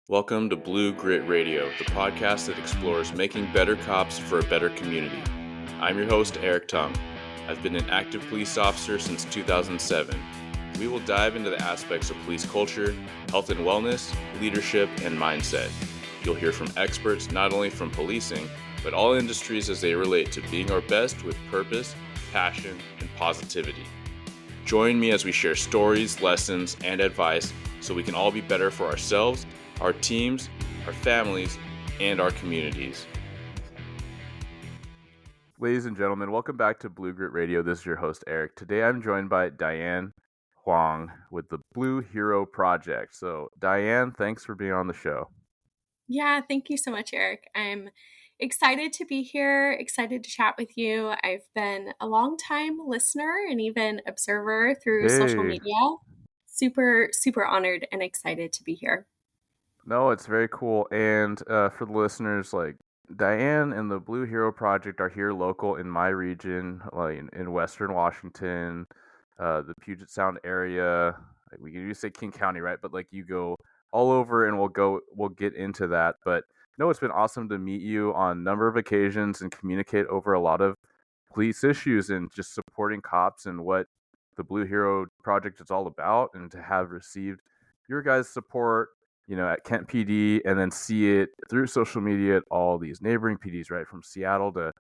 Welcome to Blue Grit Radio, the podcast that explores making better cops for a better community. I'm your host, Eric Tung. I've been an active police officer since 2007. We will dive into the aspects of police culture, health and wellness, leadership, and mindset. You'll hear from experts not only from policing, but all industries as they relate to being our best with purpose, passion, and positivity. Join me as we share stories, lessons, and advice so we can all be better for ourselves, our teams, our families, and our communities. Ladies and gentlemen, welcome back to Blue Grit Radio. This is your host, Eric. Today I'm joined by Diane, Hwang with the Blue Hero Project. So, Diane, thanks for being on the show. Yeah, thank you so much, Eric. I'm excited to be here, excited to chat with you. I've been a long time listener and even observer through social media. Super, super honored and excited to be here. No, it's very cool. And for the listeners, Diane and the Blue Hero Project are here local in my region, like in Western Washington, the Puget Sound area. We can say King County, right? But you go all over, and we'll get into that. But no, it's been awesome to meet you on a number of occasions and communicate over a lot of police issues and just supporting cops and what the Blue Hero Project is all about, and to have received your guys' support at Kent PD, and then see it through social media at all these neighboring PDs, right? From Seattle to,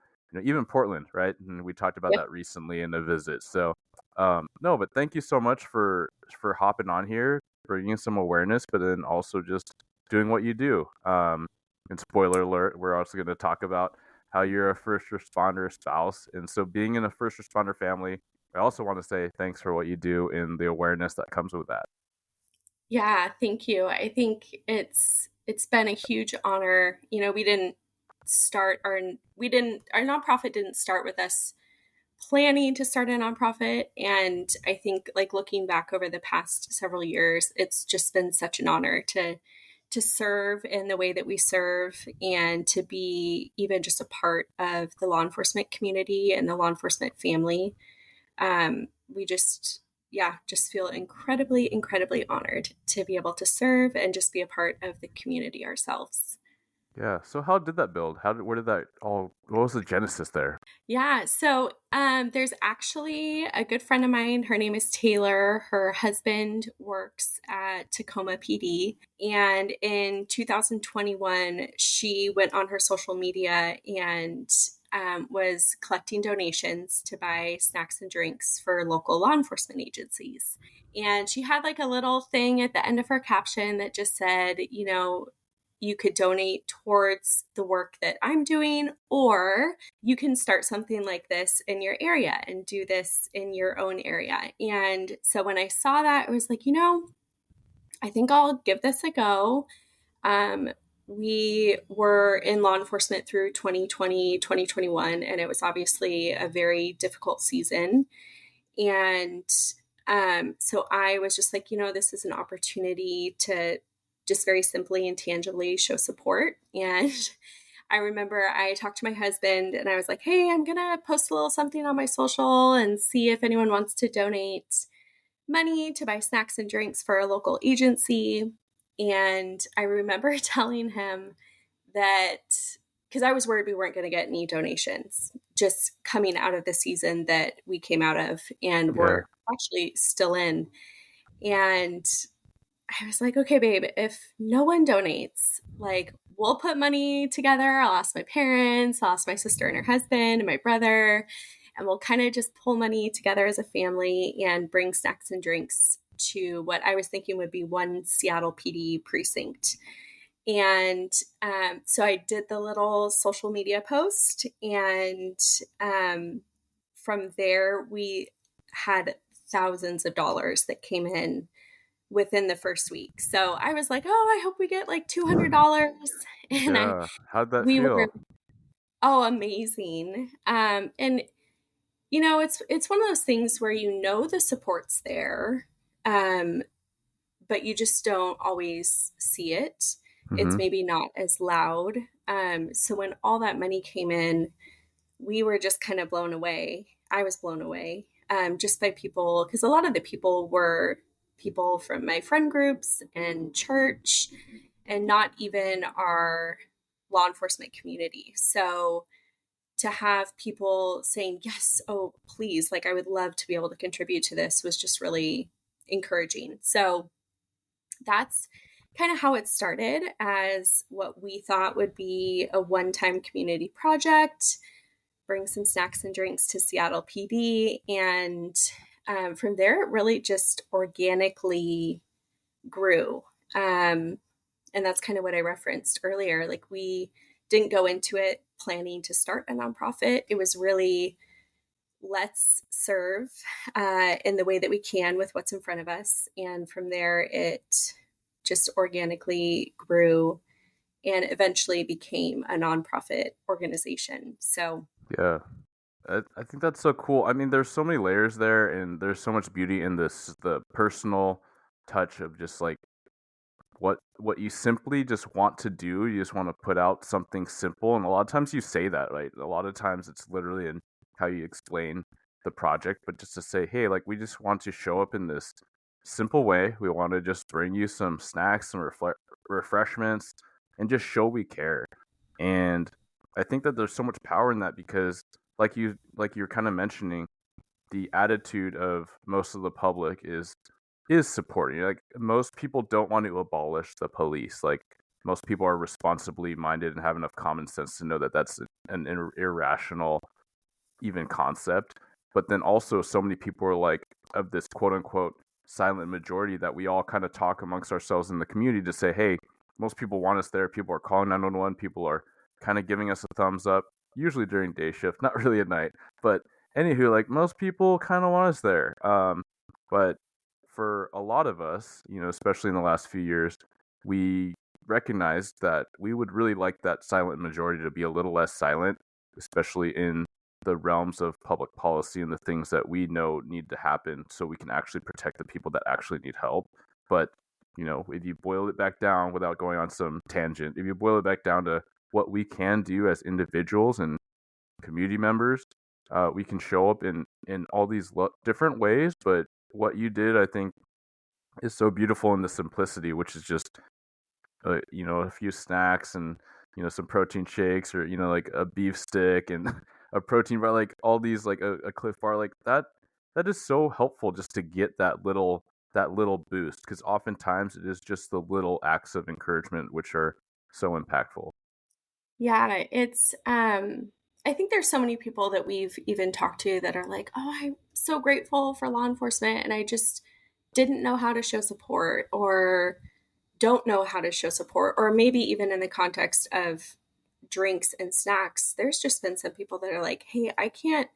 even Portland, right? And we talked about that recently in a visit. So, no, but thank you so much for hopping on here, bringing some awareness, but then also just doing what you do. And spoiler alert, we're also going to talk about how you're a first responder spouse. And so being in a first responder family, I also want to say thanks for what you do and the awareness that comes with that. Yeah, thank you. I think it's been a huge honor. Our nonprofit didn't start with us planning to start a nonprofit. And I think looking back over the past several years, it's just been such an honor to serve in the way that we serve and to be even just a part of the law enforcement community and the law enforcement family. We just feel incredibly, incredibly honored to be able to serve and just be a part of the community ourselves. Yeah. So how did that build? What was the genesis there? Yeah. So there's actually a good friend of mine. Her name is Taylor. Her husband works at Tacoma PD. And in 2021, she went on her social media and was collecting donations to buy snacks and drinks for local law enforcement agencies. And she had a little thing at the end of her caption that just said, you could donate towards the work that I'm doing, or you can start something like this in your area and do this in your own area. And so when I saw that, I was like, I think I'll give this a go. We were in law enforcement through 2020, 2021, and it was obviously a very difficult season. And so I was just like, this is an opportunity to just very simply and tangibly show support. And I remember I talked to my husband and I was like, hey, I'm going to post a little something on my social and see if anyone wants to donate money to buy snacks and drinks for a local agency. And I remember telling him that, because I was worried we weren't going to get any donations just coming out of the season that we came out of and we're actually still in. And I was like, okay, babe, if no one donates, we'll put money together. I'll ask my parents, I'll ask my sister and her husband and my brother, and we'll kind of just pull money together as a family and bring snacks and drinks to what I was thinking would be one Seattle PD precinct. And so I did the little social media post, and from there, we had thousands of dollars that came in within the first week. So I was like, oh, I hope we get $200. And how'd that feel? Amazing. And it's one of those things where the support's there, but you just don't always see it. Mm-hmm. It's maybe not as loud. So when all that money came in, we were just kind of blown away. I was blown away just by people, because a lot of the people were people from my friend groups and church. and not even our law enforcement community. So to have people saying, yes, oh, please, like I would love to be able to contribute to this was just really encouraging. So that's kind of how it started as what we thought would be a one time community project, bring some snacks and drinks to Seattle PD. And from there, it really just organically grew. Um, and that's kind of what I referenced earlier. Like, we didn't go into it planning to start a nonprofit. It was really, let's serve in the way that we can with what's in front of us. And from there, it just organically grew and eventually became a nonprofit organization. So, Yeah. I think that's so cool. I mean, there's so many layers there, and there's so much beauty in this, the personal touch of just like what you simply just want to do. You just want to put out something simple, and a lot of times you say that, right? A lot of times it's literally in how you explain the project, but just to say, hey, like we just want to show up in this simple way. We want to just bring you some snacks, some refreshments, and just show we care. And I think that there's so much power in that because, like you're kind of mentioning, the attitude of most of the public is supporting. Like most people don't want to abolish the police. Like most people are responsibly minded and have enough common sense to know that that's an irrational even concept. But then also so many people are like of this quote unquote silent majority that we all kind of talk amongst ourselves in the community to say, hey, most people want us there. People are calling 911. People are kind of giving us a thumbs up, usually during day shift, not really at night. But anywho, like most people kind of want us there. But for a lot of us, especially in the last few years, we recognized that we would really like that silent majority to be a little less silent, especially in the realms of public policy and the things that we know need to happen so we can actually protect the people that actually need help. But, if you boil it back down without going on some tangent, if you boil it back down to what we can do as individuals and community members, we can show up in all these different ways. But what you did, I think, is so beautiful in the simplicity, which is just a few snacks and some protein shakes or like a beef stick and a protein bar, like all these like a Cliff Bar, like that is so helpful just to get that little boost because oftentimes it is just the little acts of encouragement which are so impactful. yeah, I think there's so many people that we've even talked to that are like, oh, I'm so grateful for law enforcement. And I just didn't know how to show support or don't know how to show support. Or maybe even in the context of drinks and snacks, there's just been some people that are like, hey, I can't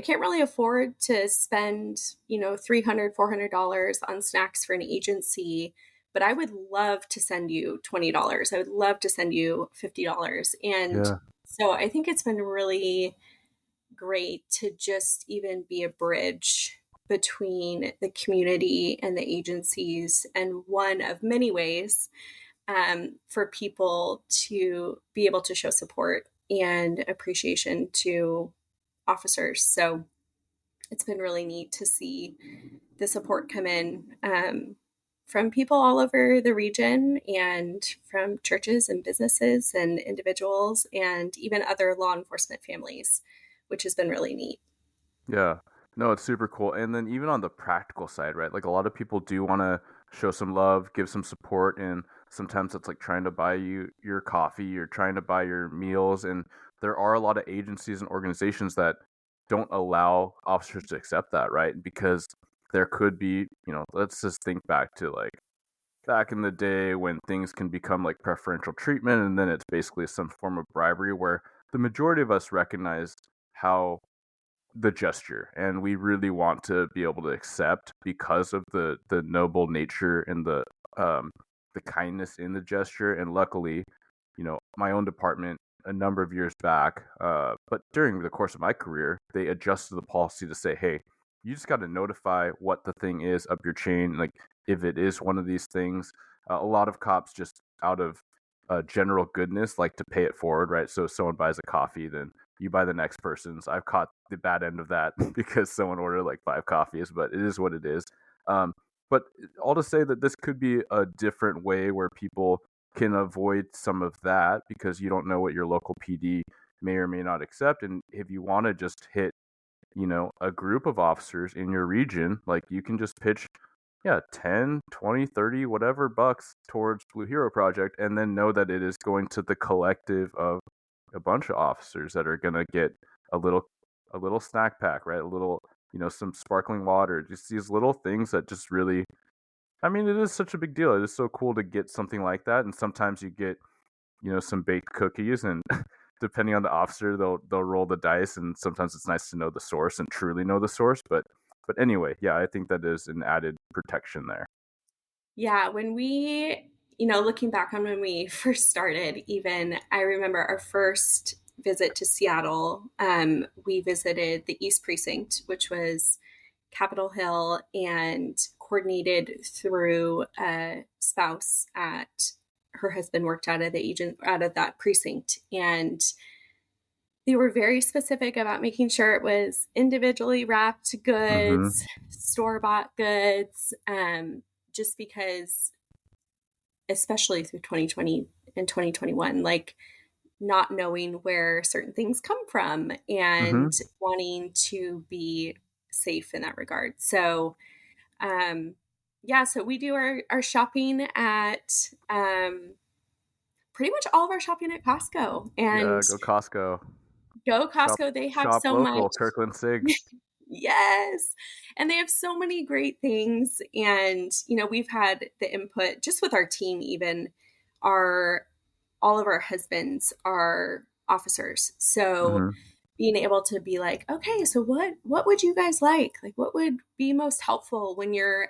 really afford to spend, $300, $400 on snacks for an agency, but I would love to send you $20. I would love to send you $50. And Yeah. so I think it's been really great to just even be a bridge between the community and the agencies, and one of many ways for people to be able to show support and appreciation to officers. So it's been really neat to see the support come in from people all over the region and from churches and businesses and individuals and even other law enforcement families, which has been really neat. Yeah. No, it's super cool. And then even on the practical side, right? Like a lot of people do want to show some love, give some support, and sometimes it's like trying to buy you your coffee or trying to buy your meals. And there are a lot of agencies and organizations that don't allow officers to accept that, right? Because there could be, let's just think back to like back in the day when things can become like preferential treatment and then it's basically some form of bribery where the majority of us recognized how the gesture and we really want to be able to accept because of the noble nature and the kindness in the gesture. And luckily, my own department a number of years back, but during the course of my career, they adjusted the policy to say, hey, you just got to notify what the thing is up your chain, like if it is one of these things. A lot of cops just out of general goodness like to pay it forward, right? So if someone buys a coffee, then you buy the next person's. I've caught the bad end of that because someone ordered like 5 coffees, but it is what it is. Um, but all to say that this could be a different way where people can avoid some of that because you don't know what your local PD may or may not accept. And if you want to just hit, a group of officers in your region, like you can just pitch, yeah, 10, 20, 30, whatever bucks towards Blue Hero Project, and then know that it is going to the collective of a bunch of officers that are going to get a little a little snack pack, right? A little, some sparkling water, just these little things that just really, I mean, it is such a big deal. It is so cool to get something like that. And sometimes you get, some baked cookies, and depending on the officer, they'll roll the dice. And sometimes it's nice to know the source and truly know the source. But anyway, yeah, I think that is an added protection there. Yeah, when we, looking back on when we first started, even I remember our first visit to Seattle. We visited the East Precinct, which was Capitol Hill, and coordinated through a spouse at her husband worked out of that precinct, and they were very specific about making sure it was individually wrapped Mm-hmm. goods, store bought goods, just because, especially through 2020 and 2021, like not knowing where certain things come from Mm-hmm. and wanting to be safe in that regard. So, um, yeah, so we do our shopping at pretty much all of our shopping at Costco. Yeah, And go Costco. go Shop Costco, they have shop so local, much. Kirkland Sig. Yes. And they have so many great things. And, we've had the input just with our team, even our all of our husbands are officers. So Mm-hmm. being able to be like, okay, so what would you guys like? Like what would be most helpful when you're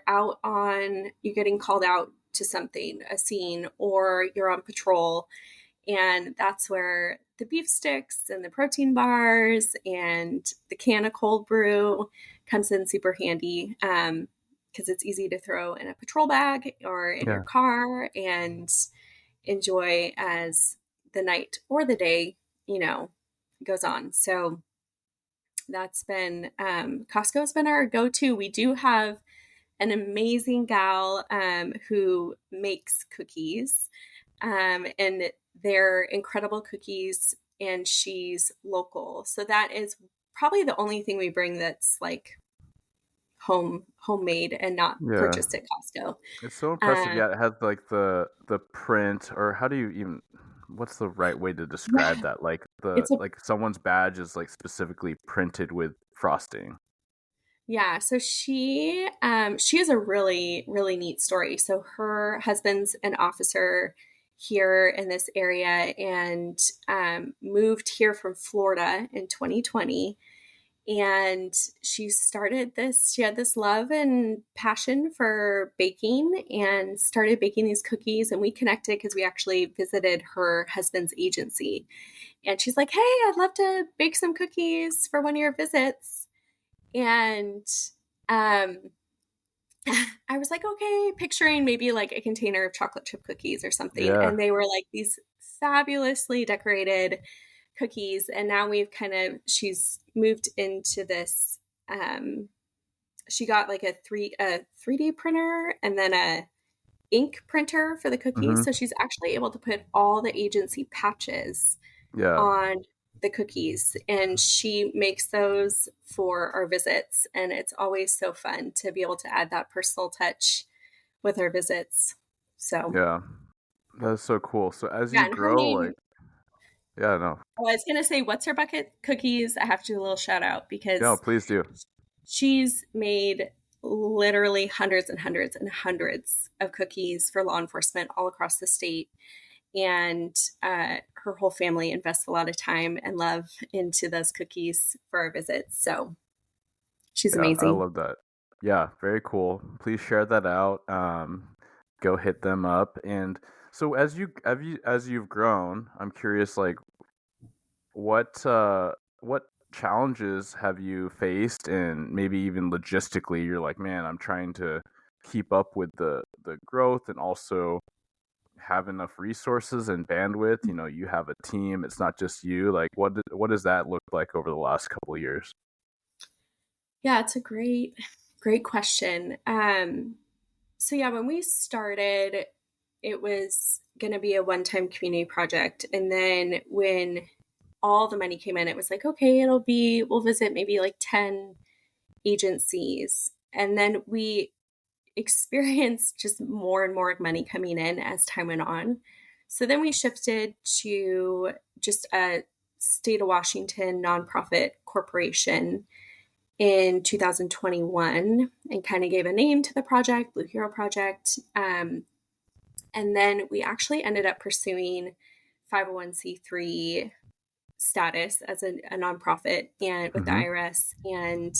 getting called out to something, a scene, or you're on patrol? And that's where the beef sticks and the protein bars and the can of cold brew comes in super handy, because it's easy to throw in a patrol bag or in your Yeah. car and enjoy as the night or the day, goes on. So that's been, Costco's been our go-to. We do have an amazing gal who makes cookies, and they're incredible cookies, and she's local. So that is probably the only thing we bring that's like homemade and not Yeah. purchased at Costco. It's so impressive. Uh, Yeah, it has like the print, or how do you even, what's the right way to describe yeah, that? Like it's a someone's badge is like specifically printed with frosting. Yeah, so she has a really really neat story. So her husband's an officer here in this area, and moved here from Florida in 2020. And she had this love and passion for baking and started baking these cookies. And we connected because we actually visited her husband's agency. And she's like, hey, I'd love to bake some cookies for one of your visits. And um, I was like, okay, picturing maybe like a container of chocolate chip cookies or something. Yeah. And they were like these fabulously decorated cookies. And now she's moved into this. Um, she got like a 3D printer and then a ink printer for the cookies. Mm-hmm. So she's actually able to put all the agency patches Yeah. on the cookies, and she makes those for our visits, and it's always so fun to be able to add that personal touch with our visits. So Yeah. That's so cool. So as yeah, you and her grow, like, name, yeah, no. I was gonna say, what's her bucket cookies? I have to do a little shout out Yeah, because please do. she's made literally hundreds and hundreds and hundreds of cookies for law enforcement all across the state. And her whole family invests a lot of time and love into those cookies for our visits. So she's Yeah, I amazing. love that. Yeah, very cool. Please share that out. Go hit them up. And so as you've grown, I'm curious, like, what challenges have you faced, and maybe even logistically, you're like, man, I'm trying to keep up with the growth and also have enough resources and bandwidth. You have a team. It's not just you. Like, what does that look like over the last couple of years? Yeah, it's a great question. So yeah, when we started, it was going to be a one-time community project. And then when all the money came in, it was like, okay, we'll visit maybe like 10 agencies. And then we experienced just more and more money coming in as time went on. So then we shifted to just a state of Washington nonprofit corporation in 2021 and kind of gave a name to the project, Blue Hero Project. And then we actually ended up pursuing 501c3 status as a nonprofit and with the Mm-hmm. IRS, and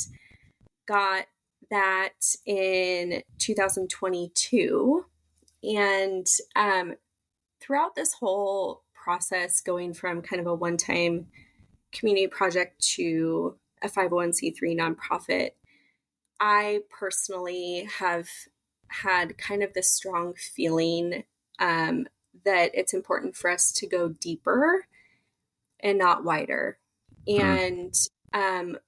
got that in 2022. And throughout this whole process, going from kind of a one-time community project to a 501c3 nonprofit, I personally have had kind of this strong feeling that it's important for us to go deeper and not wider. Mm. And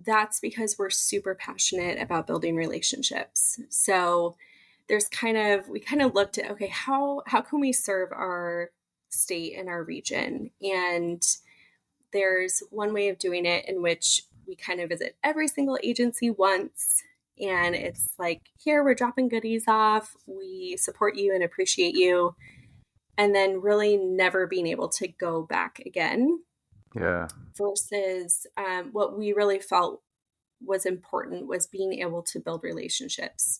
that's because we're super passionate about building relationships. So we kind of looked at, okay, how can we serve our state and our region? And there's one way of doing it in which we kind of visit every single agency once. And it's like, here, we're dropping goodies off. We support you and appreciate you. And then really never being able to go back again. Yeah. Versus what we really felt was important was being able to build relationships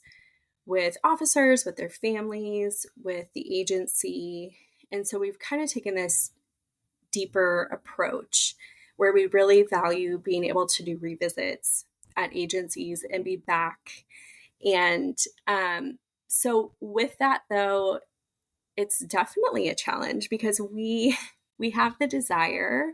with officers, with their families, with the agency. And so we've kind of taken this deeper approach where we really value being able to do revisits at agencies and be back. And so with that, though, it's definitely a challenge because we have the desire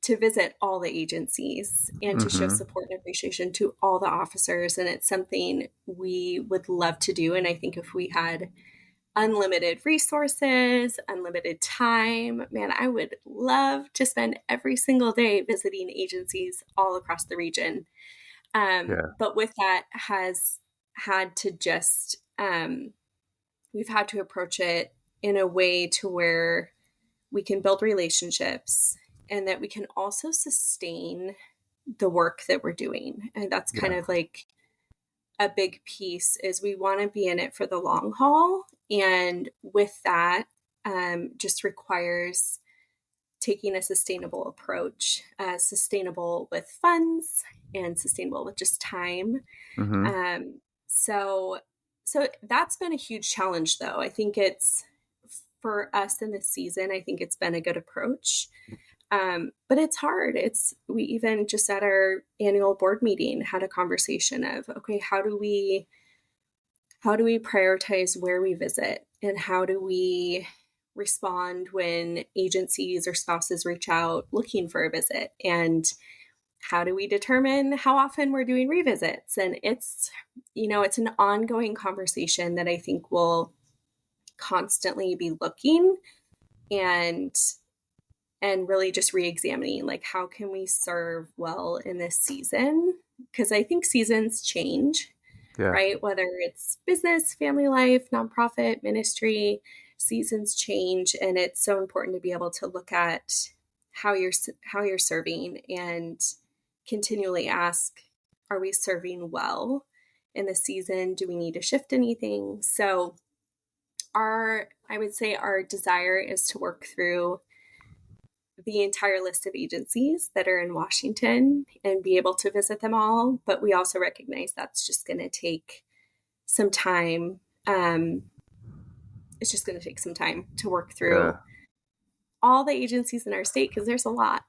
to visit all the agencies and to show Mm-hmm. support and appreciation to all the officers. And it's something we would love to do. And I think if we had unlimited resources, unlimited time, man, I would love to spend every single day visiting agencies all across the region. Yeah. But with that has had to just, we've had to approach it in a way to where we can build relationships and that we can also sustain the work that we're doing. And that's kind Yeah. of like a big piece is we want to be in it for the long haul. And with that, just requires taking a sustainable approach, sustainable with funds and sustainable with just time. Mm-hmm. Um, so, so that's been a huge challenge, though. I think it's for us in this season. I think it's been a good approach, but it's hard. We even just at our annual board meeting had a conversation of, okay, how do we prioritize where we visit and how do we respond when agencies or spouses reach out looking for a visit, and how do we determine how often we're doing revisits? And it's an ongoing conversation that I think will constantly be looking and really just re-examining, like, how can we serve well in this season? Because I think seasons change, Yeah. right? Whether it's business, family life, nonprofit, ministry, seasons change, and it's so important to be able to look at how you're serving and continually ask, are we serving well in the season? Do we need to shift anything? So I would say our desire is to work through the entire list of agencies that are in Washington and be able to visit them all. But we also recognize that's just going to take some time. It's just going to take some time to work Yeah. through all the agencies in our state because there's a lot.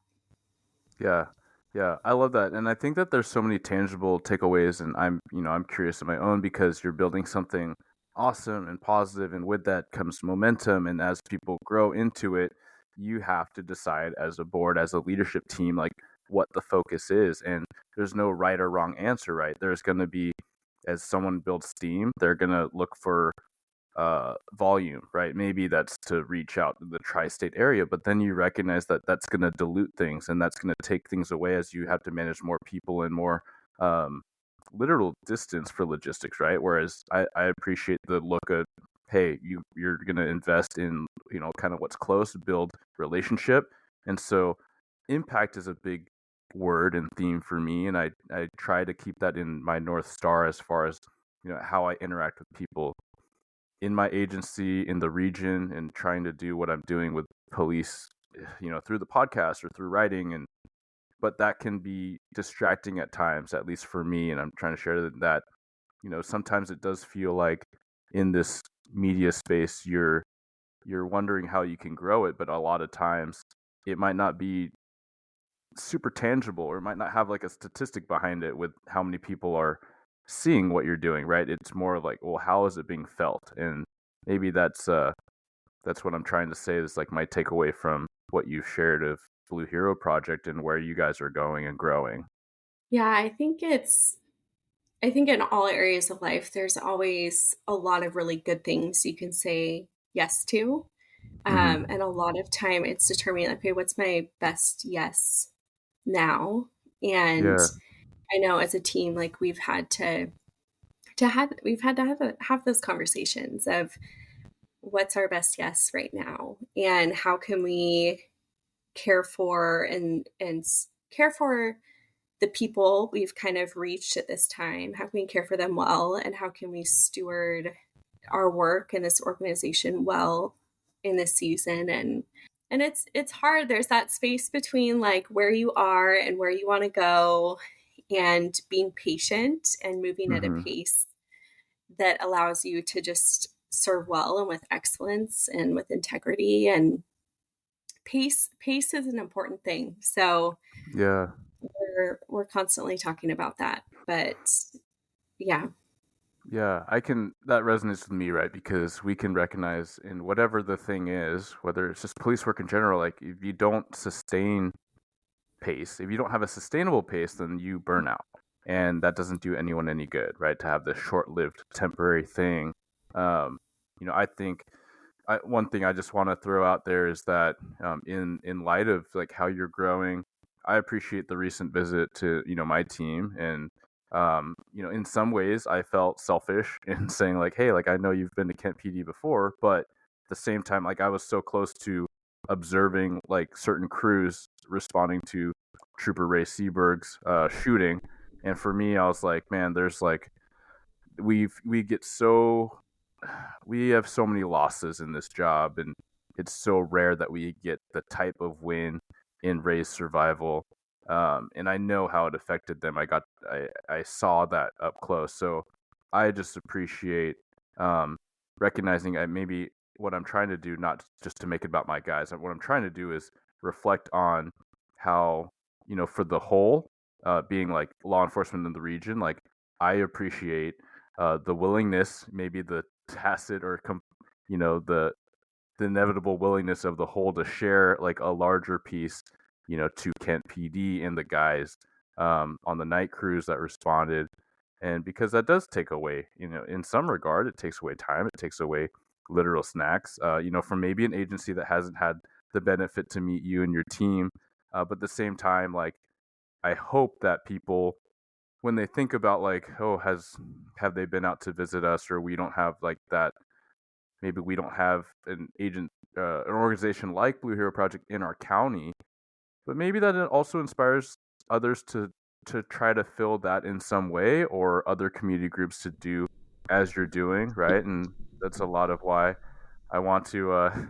Yeah. Yeah. I love that. And I think that there's so many tangible takeaways, and I'm curious of my own because you're building something awesome and positive, and with that comes momentum. And as people grow into it, you have to decide as a board, as a leadership team, like what the focus is. And there's no right or wrong answer, right? There's going to be, as someone builds steam, they're going to look for volume, right? Maybe that's to reach out to the tri-state area, but then you recognize that that's going to dilute things, and that's going to take things away as you have to manage more people and more um, literal distance for logistics, right? Whereas I appreciate the look at hey, you're going to invest in, kind of what's close, build relationship. And so impact is a big word and theme for me, and I try to keep that in my North Star as far as, how I interact with people in my agency, in the region, and trying to do what I'm doing with police, through the podcast or through writing. And but that can be distracting at times, at least for me. And I'm trying to share that, sometimes it does feel like in this media space, you're wondering how you can grow it, but a lot of times it might not be super tangible, or it might not have like a statistic behind it with how many people are seeing what you're doing, right? It's more like, well, how is it being felt? And maybe that's what I'm trying to say, is like my takeaway from what you shared of Blue Hero Project and where you guys are going and growing. Yeah, I think in all areas of life, there's always a lot of really good things you can say yes to. Hmm. And a lot of time it's determining, okay, what's my best yes now? And Yeah. I know as a team, like we've had to have those conversations of what's our best yes right now, and how can we care for and care for the people we've kind of reached at this time. How can we care for them well, and how can we steward our work in this organization well in this season? And it's hard. There's that space between like where you are and where you want to go, and being patient and moving at a Hmm. pace that allows you to just serve well and with excellence and with integrity. And pace is an important thing. So Yeah. we're constantly talking about that. But yeah. Yeah, that resonates with me, right? Because we can recognize in whatever the thing is, whether it's just police work in general, like if you don't sustain pace, if you don't have a sustainable pace, then you burn out. And that doesn't do anyone any good, right? To have this short lived temporary thing. Um, I think one thing I just want to throw out there is that, in light of like how you're growing, I appreciate the recent visit to, my team. And in some ways I felt selfish in saying like, hey, like I know you've been to Kent PD before, but at the same time, like I was so close to observing like certain crews responding to Trooper Ray Seberg's shooting. And for me, I was like, man, there's like we get so we have so many losses in this job, and it's so rare that we get the type of win in Ray's survival. And I know how it affected them. I saw that up close, so I just appreciate, recognizing maybe what I'm trying to do, not just to make it about my guys. What I'm trying to do is reflect on how, for the whole, being like law enforcement in the region, like I appreciate the willingness, maybe the tacit or the inevitable willingness of the whole to share like a larger piece, to Kent PD and the guys, on the night crews that responded. And because that does take away, in some regard, it takes away time, it takes away literal snacks, from maybe an agency that hasn't had the benefit to meet you and your team. But at the same time, like I hope that people, when they think about like, oh, have they been out to visit us, or we don't have like that, maybe we don't have an organization like Blue Hero Project in our county, but maybe that it also inspires others to try to fill that in some way, or other community groups to do as you're doing, right? And that's a lot of why I want to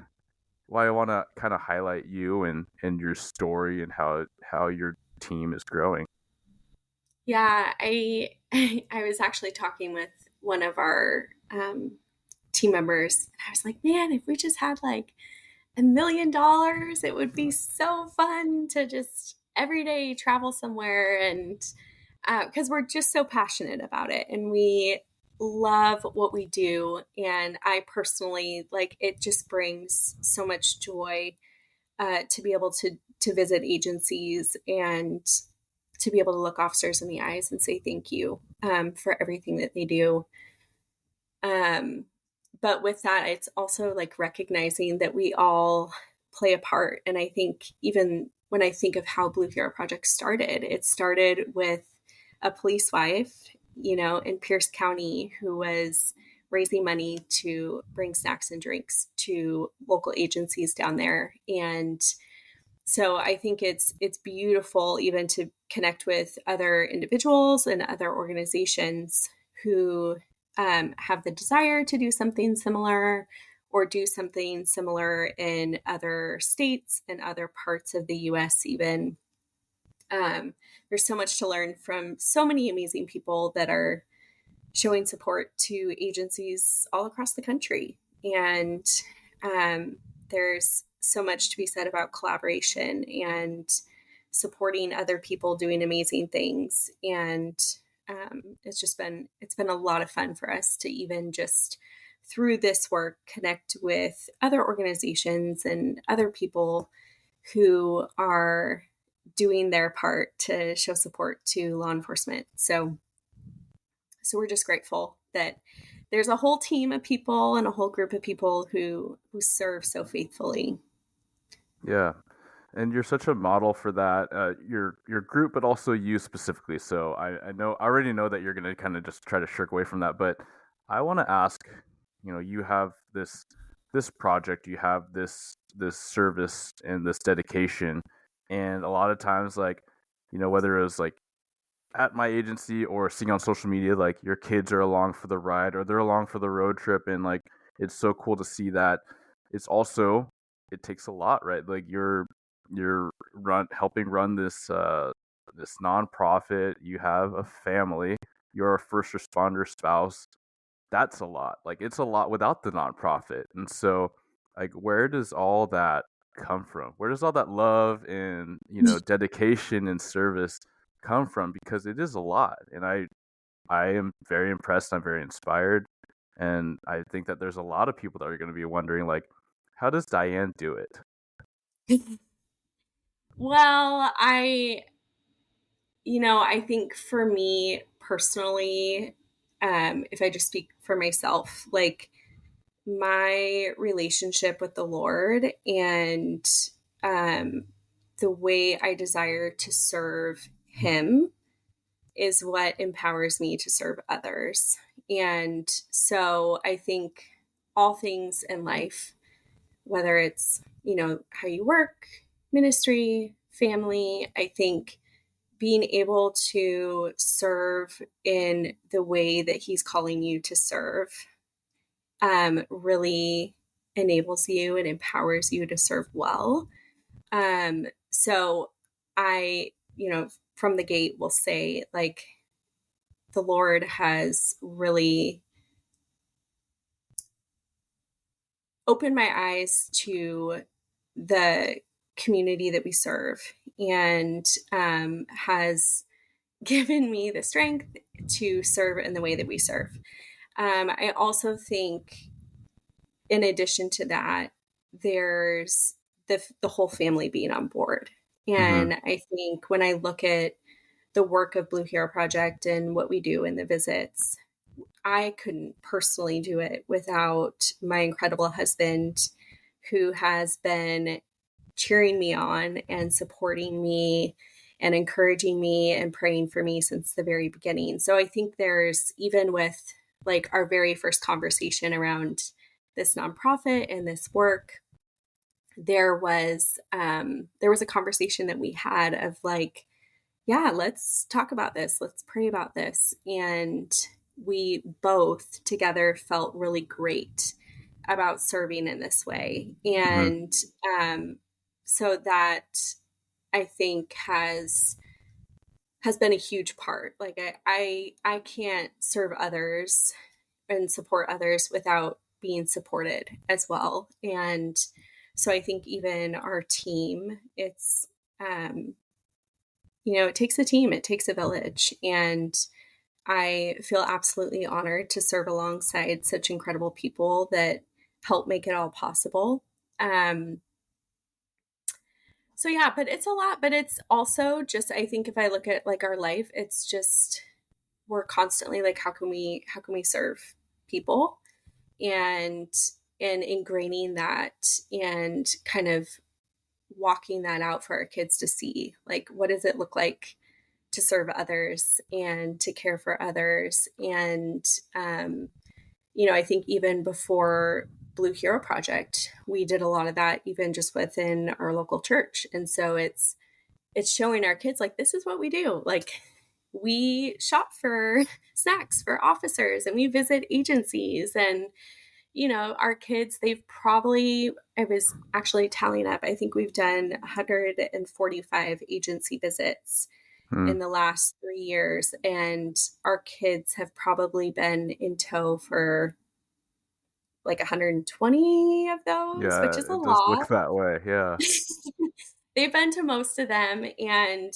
kind of highlight you and your story, and how your team is growing. Yeah, I was actually talking with one of our team members, and I was like, man, if we just had like $1 million, it would be so fun to just every day travel somewhere. And because we're just so passionate about it, and we love what we do. And I personally, like, it just brings so much joy to be able to visit agencies and to be able to look officers in the eyes and say thank you for everything that they do. Um, but with that, it's also like recognizing that we all play a part. And I think even when I think of how Blue Hero Project started, it started with a police wife, in Pierce County, who was raising money to bring snacks and drinks to local agencies down there. And so I think it's beautiful even to connect with other individuals and other organizations who have the desire to do something similar or do something similar in other states and other parts of the US even. There's so much to learn from so many amazing people that are showing support to agencies all across the country. And um, there's so much to be said about collaboration and supporting other people doing amazing things. And it's been a lot of fun for us to even just through this work connect with other organizations and other people who are doing their part to show support to law enforcement. So we're just grateful that there's a whole team of people and a whole group of people who serve so faithfully. Yeah. And you're such a model for that, your group, but also you specifically. So I already know that you're gonna kind of just try to shirk away from that, but I want to ask, you have this project, you have this service and this dedication, and a lot of times, like, whether it was like at my agency or seeing on social media, like your kids are along for the ride or they're along for the road trip, and like it's so cool to see that. It's also it takes a lot, right? Like you're helping run this nonprofit. You have a family. You're a first responder spouse. That's a lot. Like it's a lot without the nonprofit. And so, like, where does all that come from? Where does all that love and dedication and service come from? Because it is a lot, and I am very impressed. I'm very inspired, and I think that there's a lot of people that are going to be wondering, like, how does Diane do it? Well, I think for me personally, if I just speak for myself, like my relationship with the Lord and um, the way I desire to serve Him is what empowers me to serve others. And so I think all things in life, whether it's, how you work, ministry, family, I think being able to serve in the way that He's calling you to serve really enables you and empowers you to serve well. So I, from the gate will say, like, the Lord has really opened my eyes to the community that we serve and has given me the strength to serve in the way that we serve. I also think, in addition to that, there's the whole family being on board. Mm-hmm. And I think when I look at the work of Blue Hero Project and what we do in the visits, I couldn't personally do it without my incredible husband who has been cheering me on and supporting me and encouraging me and praying for me since the very beginning. So I think there's, even with like our very first conversation around this nonprofit and this work, there was a conversation that we had of like, yeah, let's talk about this. Let's pray about this. And we both together felt really great about serving in this way. Mm-hmm. And so that I think has been a huge part. Like I can't serve others and support others without being supported as well. And so I think even our team, it's it takes a team, it takes a village. And I feel absolutely honored to serve alongside such incredible people that help make it all possible. Um, so yeah, but it's a lot, but it's also just, I think if I look at like our life, it's just, we're constantly like, how can we serve people and, and ingraining that and kind of walking that out for our kids to see, like, what does it look like to serve others and to care for others and I think even before Blue Hero Project, we did a lot of that even just within our local church. And so it's showing our kids like this is what we do. Like we shop for snacks for officers and we visit agencies and our kids, I was actually tallying up, I think we've done 145 agency visits Hmm. in the last 3 years. And our kids have probably been in tow for like 120 of those, which Yeah, is a it does look lot. that way. Yeah. They've been to most of them. And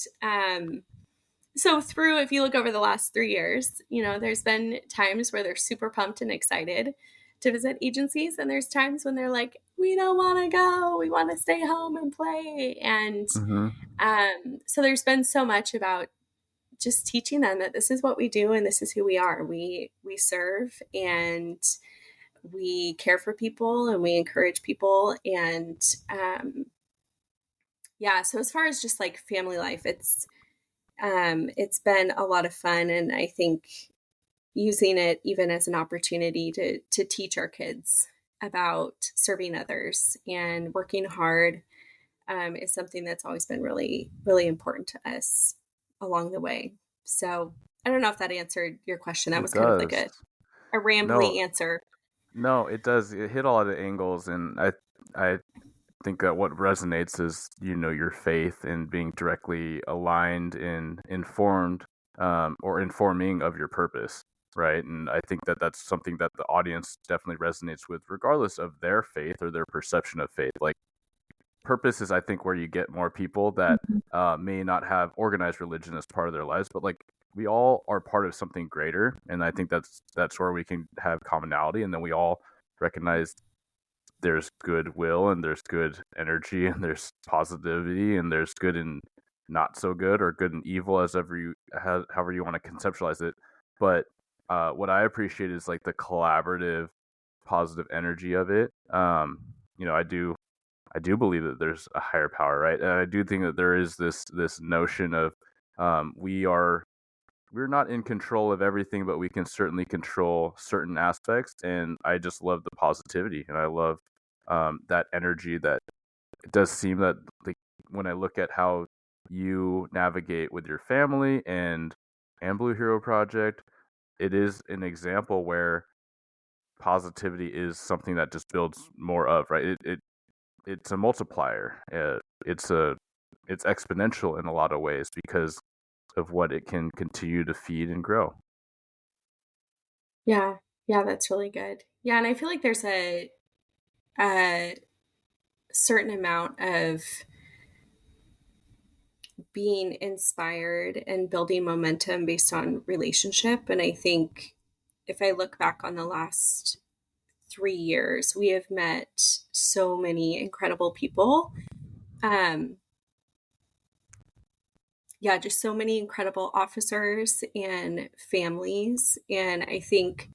so through, if you look over the last 3 years, there's been times where they're super pumped and excited to visit agencies. And there's times when they're like, we don't want to go. We want to stay home and play. And Hmm. so there's been so much about just teaching them that this is what we do and this is who we are. We serve and we care for people and we encourage people. And yeah, so as far as just like family life, it's been a lot of fun, and I think using it even as an opportunity to teach our kids about serving others and working hard is something that's always been really, really important to us along the way. So I don't know if that answered your question. That It was kind of like does. a No, rambly answer. no, it does. It hit a lot of angles, and I think that what resonates is your faith and being directly aligned and informed, or informing of your purpose, right? And I think that that's something that the audience definitely resonates with, regardless of their faith or their perception of faith. Like purpose is, I think, where you get more people that Mhm. may not have organized religion as part of their lives, but like we all are part of something greater, and I think that's where we can have commonality, and then we all recognize there's goodwill and there's good energy and there's positivity and there's good and not so good, or good and evil, as ever however you want to conceptualize it. But what I appreciate is like the collaborative, positive energy of it. I do believe that there's a higher power, right? And I do think that there is this notion of we're not in control of everything, but we can certainly control certain aspects. And I just love the positivity, and I love that energy. That it does seem that, like, when I look at how you navigate with your family and Blue Hero Project, it is an example where positivity is something that just builds more of, right? It's a multiplier. It's exponential in a lot of ways because of what it can continue to feed and grow. Yeah, yeah, that's really good. Yeah, and I feel like there's a certain amount of being inspired and building momentum based on relationship. And I think if I look back on the last 3 years, we have met so many incredible people. Um, yeah, just so many incredible officers and families. And I think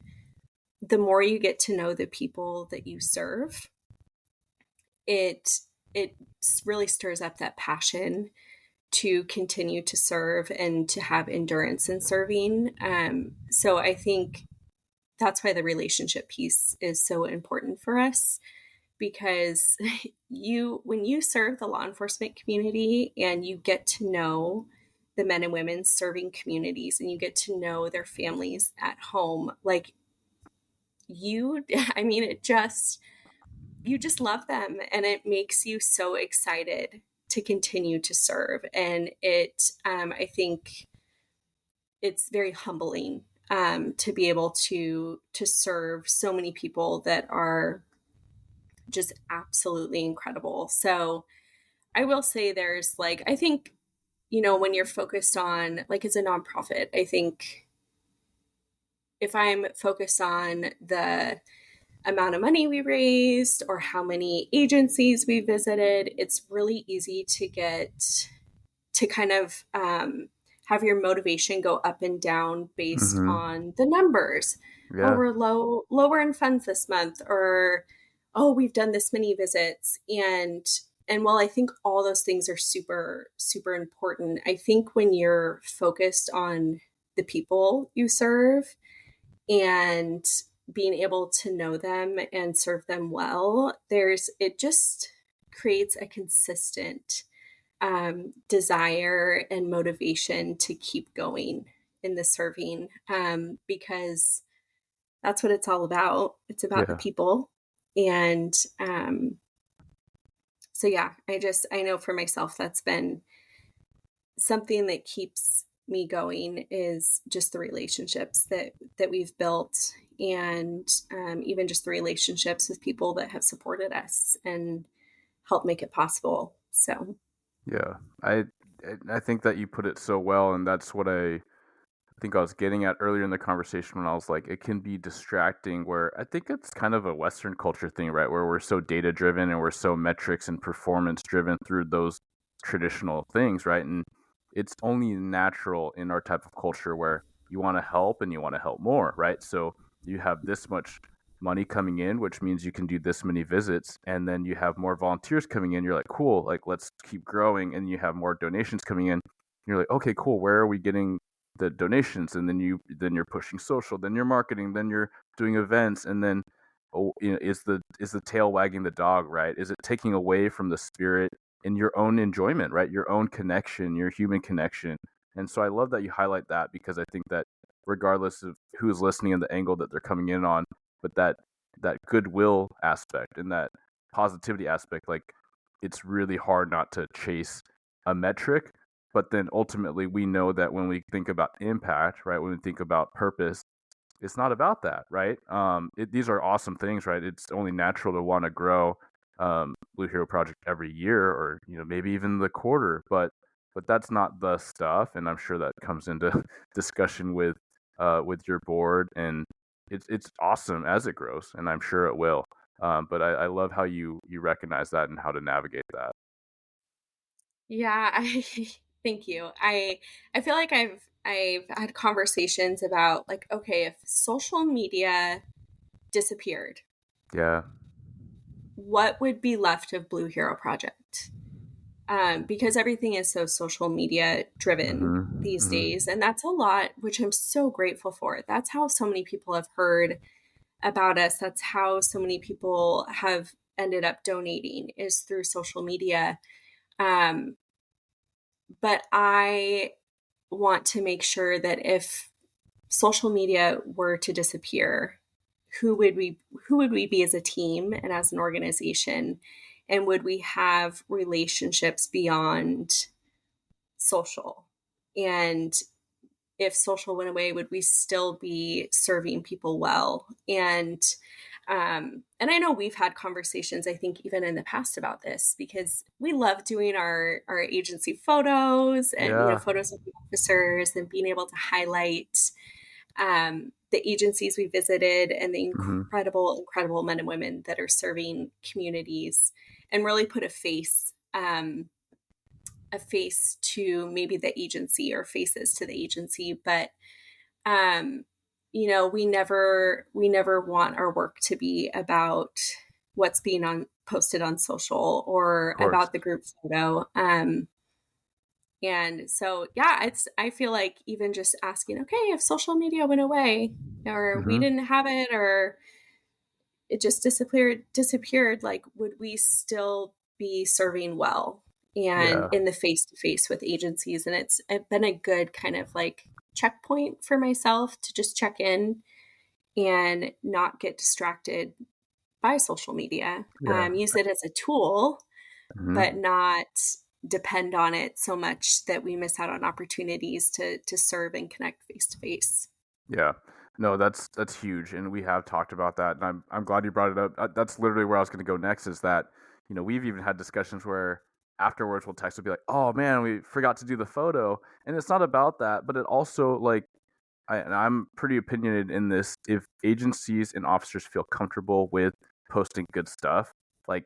the more you get to know the people that you serve, it it really stirs up that passion to continue to serve and to have endurance in serving. So I think that's why the relationship piece is so important for us because when you serve the law enforcement community and you get to know the men and women serving communities and you get to know their families at home, like you, I mean, you just love them and it makes you so excited to continue to serve. And I think it's very humbling to be able to serve so many people that are just absolutely incredible. So I will say there's like, I think, when you're focused on like as a nonprofit, I think if I'm focused on the amount of money we raised or how many agencies we visited, it's really easy to get to kind of have your motivation go up and down based Hmm. on the numbers. Oh, Yeah. we're lower in funds this month, or oh, we've done this many visits. And while I think all those things are super, super important, I think when you're focused on the people you serve and being able to know them and serve them well, it just creates a consistent desire and motivation to keep going in the serving, because that's what it's all about. It's about the Yeah. people. And so, yeah, I know for myself, that's been something that keeps me going is just the relationships that we've built, and even just the relationships with people that have supported us and helped make it possible. So, Yeah. I I think that you put it so well, and that's what I think I was getting at earlier in the conversation when I was like, it can be distracting. Where I think it's kind of a Western culture thing, right? Where we're so data driven and we're so metrics and performance driven through those traditional things, right? And it's only natural in our type of culture where you want to help and you want to help more, right? So you have this much money coming in, which means you can do this many visits, and then you have more volunteers coming in. You're like, cool, like let's keep growing, and you have more donations coming in. You're like, okay, cool. Where are we getting the donations? And then you're pushing social, then you're marketing, then you're doing events, and then is the tail wagging the dog, right? Is it taking away from the spirit and your own enjoyment, right? Your own connection, your human connection. And so I love that you highlight that, because I think that regardless of who's listening and the angle that they're coming in on, but that goodwill aspect and that positivity aspect, like it's really hard not to chase a metric. But then ultimately we know that when we think about impact, right, when we think about purpose, it's not about that, right? These are awesome things, right? It's only natural to want to grow Blue Hero Project every year, or maybe even the quarter, but that's not the stuff, and I'm sure that comes into discussion with your board, and it's awesome as it grows, and I'm sure it will. But I love how you recognize that and how to navigate that. yeah, I thank you. I feel like I've had conversations about, like, okay, if social media disappeared, Yeah. what would be left of Blue Hero Project? Because everything is so social media driven Mm-hmm. these days. Mm-hmm. And that's a lot, which I'm so grateful for. That's how so many people have heard about us. That's how so many people have ended up donating, is through social media. Um, but I want to make sure that if social media were to disappear, who would we who would we be as a team and as an organization, and would we have relationships beyond social? And if social went away, would we still be serving people well? And I know we've had conversations, I think, even in the past about this, because we love doing our agency photos and Yeah. photos of the officers, and being able to highlight the agencies we visited and the Mm-hmm. incredible men and women that are serving communities, and really put a face to maybe the agency, or faces to the agency. But um we never want our work to be about what's being on posted on social, Of or course. about the group photo. And so, yeah, I feel like even just asking, okay, if social media went away, or we Mm-hmm. didn't have it, or it just disappeared, like, would we still be serving well and Yeah. in the face to face with agencies? And it's been a good kind of like checkpoint for myself to just check in and not get distracted by social media. Yeah. Use it as a tool, but Mm-hmm. not depend on it so much that we miss out on opportunities to serve and connect face to face. Yeah. No, that's huge, and we have talked about that, and I'm glad you brought it up. That's literally where I was going to go next. Is that we've even had discussions where afterwards we'll text, will be like, "Oh man, we forgot to do the photo," and it's not about that, but it also like and I'm pretty opinionated in this. If agencies and officers feel comfortable with posting good stuff, like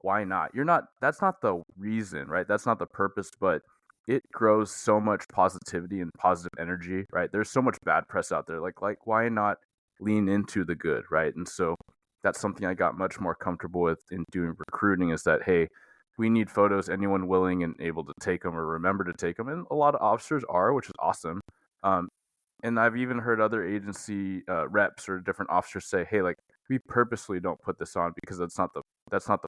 why not? You're not. That's not the reason, right? That's not the purpose, but it grows so much positivity and positive energy, right? There's so much bad press out there. Like why not lean into the good, right? And so that's something I got much more comfortable with in doing recruiting. Is that, hey, we need photos. Anyone willing and able to take them or remember to take them, and a lot of officers are, which is awesome. and I've even heard other agency reps or different officers say, "Hey, like we purposely don't put this on because that's not the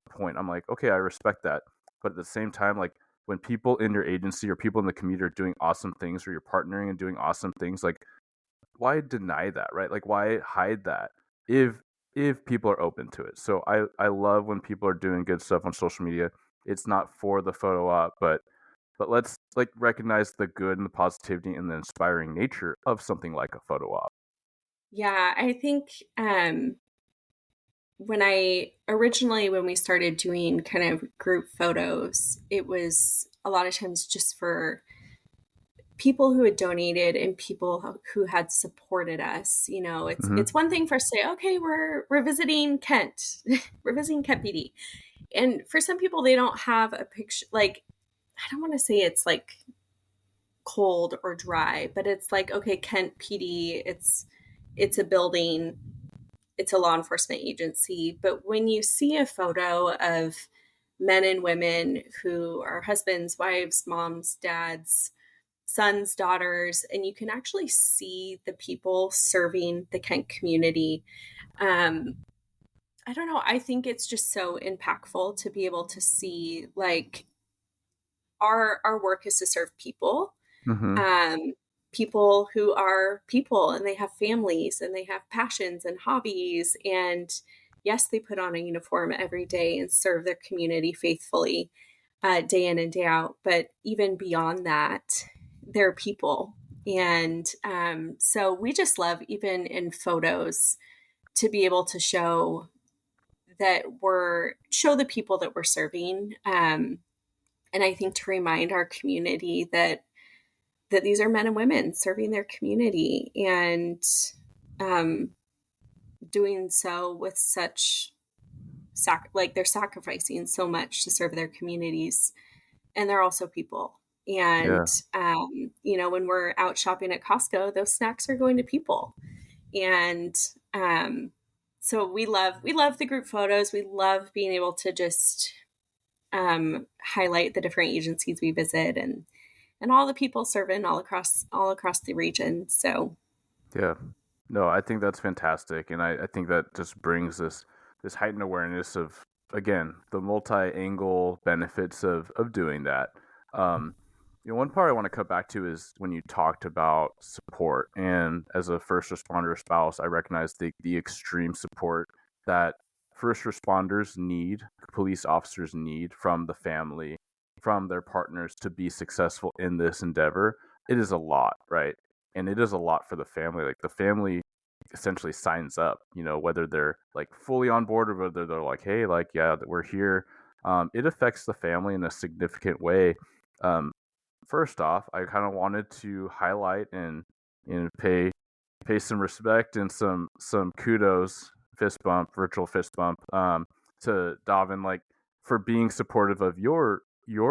point." I'm like, okay, I respect that, but at the same time, like when people in your agency or people in the community are doing awesome things, or you're partnering and doing awesome things, like why deny that, right? Like why hide that if people are open to it? So I love when people are doing good stuff on social media. It's not for the photo op, but let's like recognize the good and the positivity and the inspiring nature of something like a photo op. Yeah, I think when we started doing kind of group photos, it was a lot of times just for people who had donated and people who had supported us. You know, it's Mm-hmm. one thing for us to say, okay, we're visiting Kent, we're visiting Kent PD, and for some people they don't have a picture. Like, I don't want to say it's like cold or dry, but it's like, okay, Kent PD, it's a building, it's a law enforcement agency. But when you see a photo of men and women who are husbands, wives, moms, dads, sons, daughters, and you can actually see the people serving the Kent community. Um, I don't know. I think it's just so impactful to be able to see like our work is to serve people, Mm-hmm. um, people who are people and they have families and they have passions and hobbies. And yes, they put on a uniform every day and serve their community faithfully, day in and day out. But even beyond that, they're people. And so we just love, even in photos, to be able to show the people that we're serving. And I think to remind our community that these are men and women serving their community, and um, doing so with such like they're sacrificing so much to serve their communities, and they're also people. Yeah. And when we're out shopping at Costco, those snacks are going to people. And so we love the group photos. We love being able to just highlight the different agencies we visit, and all the people serving all across the region. So Yeah. No, I think that's fantastic. And I think that just brings this heightened awareness of again the multi-angle benefits of doing that. Um, one part I want to cut back to is when you talked about support. And as a first responder spouse, I recognize the extreme support that first responders need, police officers need from the family, from their partners to be successful in this endeavor. It is a lot, right? And it is a lot for the family. Like the family essentially signs up, whether they're like fully on board or whether they're like, hey, like, yeah, we're here. It affects the family in a significant way. Um, First off, I kind of wanted to highlight and pay some respect and some kudos, fist bump, virtual fist bump, to Davin, like for being supportive of your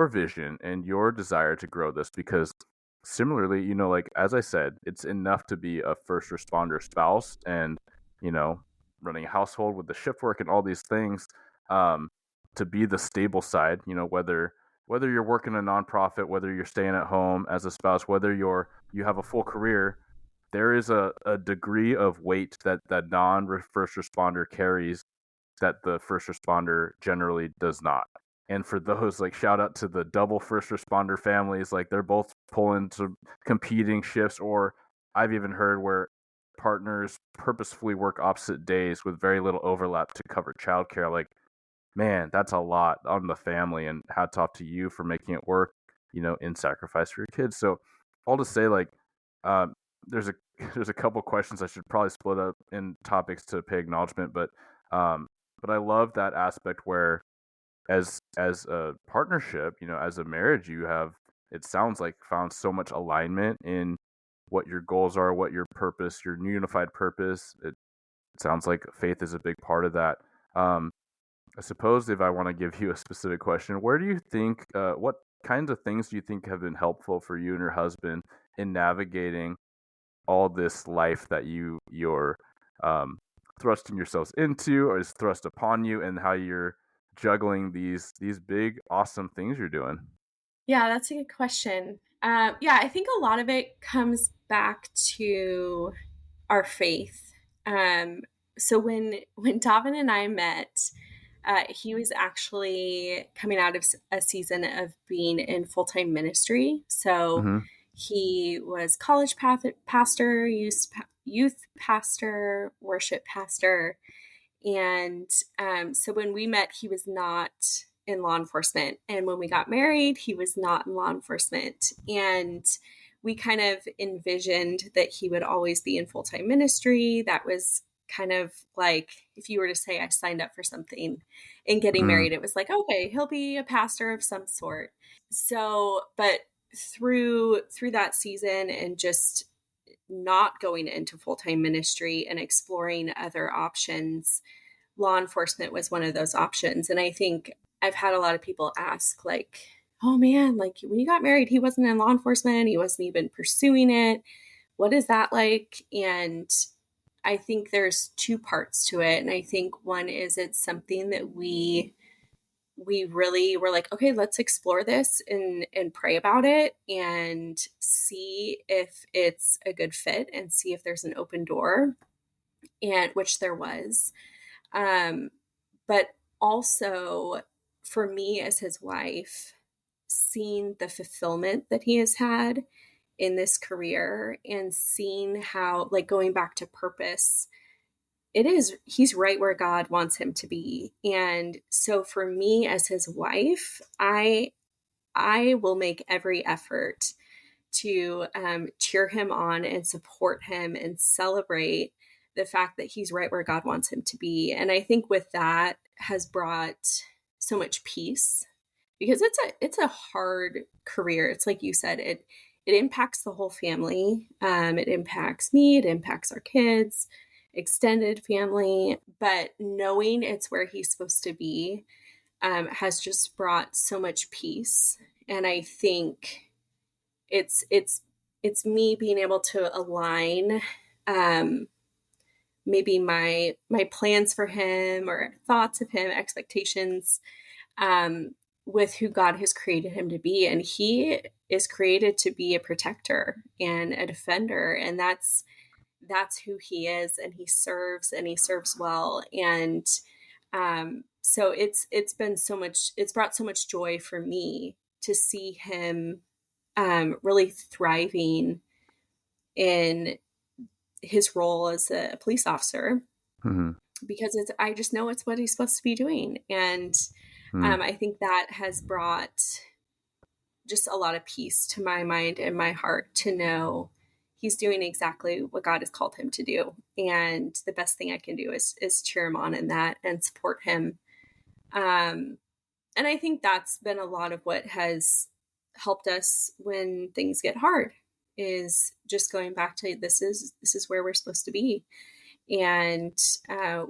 vision and your desire to grow this. Because similarly, like as I said, it's enough to be a first responder spouse and you know running a household with the shift work and all these things, um, to be the stable side. Whether you're working a nonprofit, whether you're staying at home as a spouse, whether you have a full career, there is a degree of weight that non first responder carries that the first responder generally does not. And for those, like shout out to the double first responder families, like they're both pulling to competing shifts, or I've even heard where partners purposefully work opposite days with very little overlap to cover childcare. Like, man, that's a lot on the family, and hats off to you for making it work, in sacrifice for your kids. So all to say, like, um, there's a there's a couple questions I should probably split up in topics to pay acknowledgement, um, but I love that aspect where as a partnership, as a marriage, you have, it sounds like, found so much alignment in what your goals are, what your purpose, your unified purpose. It sounds like faith is a big part of that. Um, I suppose if I want to give you a specific question, where do you think, what kinds of things do you think have been helpful for you and your husband in navigating all this life that you're um, thrusting yourselves into, or is thrust upon you, and how you're juggling these big awesome things you're doing? yeah, that's a good question. Yeah, I think a lot of it comes back to our faith. Um, so when Davin and I met, he was actually coming out of a season of being in full time ministry. So Mm-hmm. he was college pastor, youth pastor, worship pastor, and so when we met, he was not in law enforcement. And when we got married, he was not in law enforcement. And we kind of envisioned that he would always be in full time ministry. That was kind of like if you were to say, I signed up for something and getting Mm-hmm. married, it was like, okay, he'll be a pastor of some sort. So, but through that season and just not going into full time ministry and exploring other options, law enforcement was one of those options. And I think I've had a lot of people ask, like, oh man, like when you got married, he wasn't in law enforcement, he wasn't even pursuing it. What is that like? And I think there's two parts to it. And I think one is it's something that we really were like, okay, let's explore this and pray about it and see if it's a good fit and see if there's an open door, and which there was. Um, but also for me as his wife, seeing the fulfillment that he has had in this career and seeing how, like, going back to purpose, he's right where God wants him to be. And so for me as his wife, I will make every effort to cheer him on and support him and celebrate the fact that he's right where God wants him to be. And I think with that has brought so much peace, because it's a hard career. It's like you said, it impacts the whole family. It impacts me, it impacts our kids, extended family, but knowing it's where he's supposed to be has just brought so much peace. And I think it's me being able to align um, maybe my plans for him or thoughts of him, expectations, um, with who God has created him to be. And he is created to be a protector and a defender, and that's who he is. And he serves well. And so it's been so much. It's brought so much joy for me to see him really thriving in his role as a police officer, Mm-hmm. because I just know it's what he's supposed to be doing. And Mm-hmm. I think that has brought just a lot of peace to my mind and my heart to know he's doing exactly what God has called him to do. And the best thing I can do is cheer him on in that and support him. Um, and I think that's been a lot of what has helped us when things get hard, is just going back to this is where we're supposed to be, and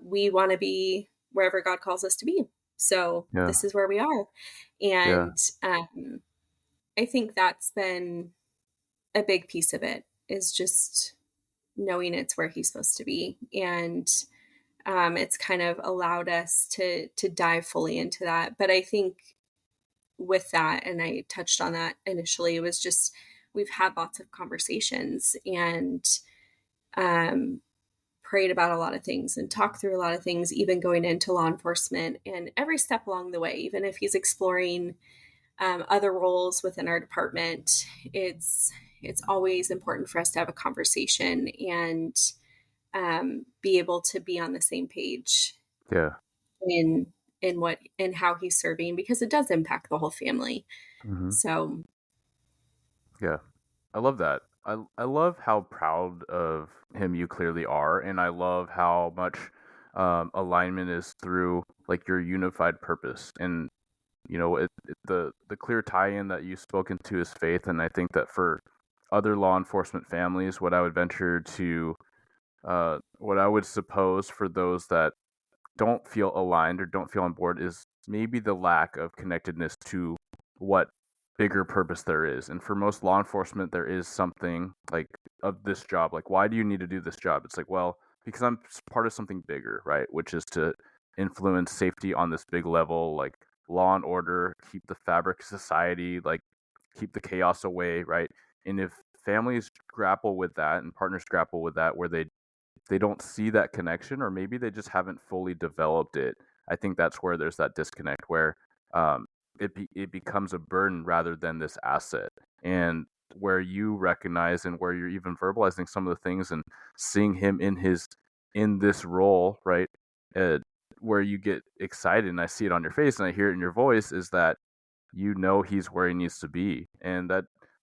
we want to be wherever God calls us to be. So Yeah. this is where we are, Yeah. and I think that's been a big piece of it, is just knowing it's where he's supposed to be. And it's kind of allowed us to dive fully into that. But I think with that, and I touched on that initially, it was just we've had lots of conversations and um, prayed about a lot of things and talked through a lot of things, even going into law enforcement. And every step along the way, even if he's exploring other roles within our department, it's always important for us to have a conversation and be able to be on the same page Yeah. in what and how he's serving, because it does impact the whole family. Mm-hmm. So Yeah. I love that. I love how proud of him you clearly are, and I love how much alignment is through like your unified purpose, and the clear tie-in that you spoken to his faith. And I think that for other law enforcement families, what I would suppose for those that don't feel aligned or don't feel on board is maybe the lack of connectedness to what bigger purpose there is. And for most law enforcement, there is something like of this job. Like, why do you need to do this job? It's like, well, because I'm part of something bigger, right? Which is to influence safety on this big level, like law and order, keep the fabric of society, like keep the chaos away, right? And if families grapple with that, and partners grapple with that, where they don't see that connection, or maybe they just haven't fully developed it. I think that's where there's that disconnect where um, it becomes a burden rather than this asset, and where you recognize and where you're even verbalizing some of the things and seeing him in this role, right? Uh, where you get excited, and I see it on your face and I hear it in your voice, is that you know he's where he needs to be, and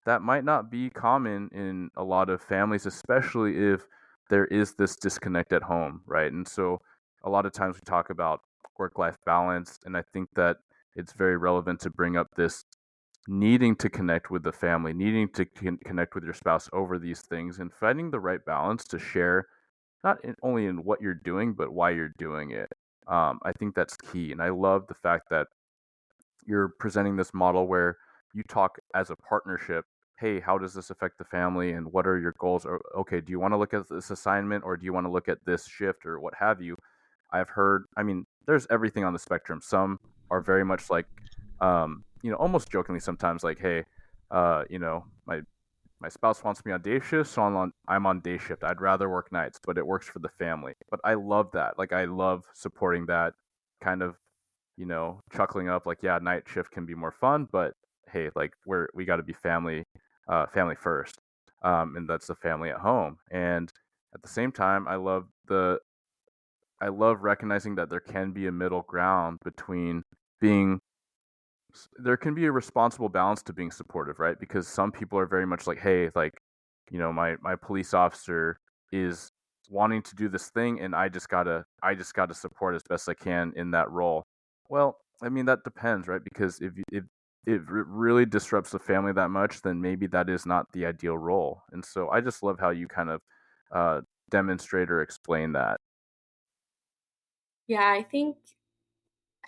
that might not be common in a lot of families, especially if there is this disconnect at home, right? And so a lot of times we talk about work life balance, and I think that it's very relevant to bring up this needing to connect with the family, needing to connect with your spouse over these things, and finding the right balance to share only in what you're doing, but why you're doing it. I think that's key, and I love the fact that you're presenting this model where you talk as a partnership. Hey, how does this affect the family, and what are your goals? Or okay, do you want to look at this assignment, or do you want to look at this shift, or what have you? I've heard, I mean, there's everything on the spectrum. Some are very much like, almost jokingly sometimes, like, hey, my spouse wants me on day shift, so I'm on day shift. I'd rather work nights, but it works for the family. But I love that. Like, I love supporting that kind of, chuckling up, like, yeah, night shift can be more fun, but hey, like, we got to be family first, and that's the family at home. And at the same time, I love recognizing that there can be a middle ground between being there can be a responsible balance to being supportive, right? Because some people are very much like, hey, like, my police officer is wanting to do this thing, and I just gotta support as best I can in that role. Well, I mean, that depends, right? Because if it really disrupts the family that much, then maybe that is not the ideal role. And so I just love how you kind of uh, demonstrate or explain that. Yeah, I think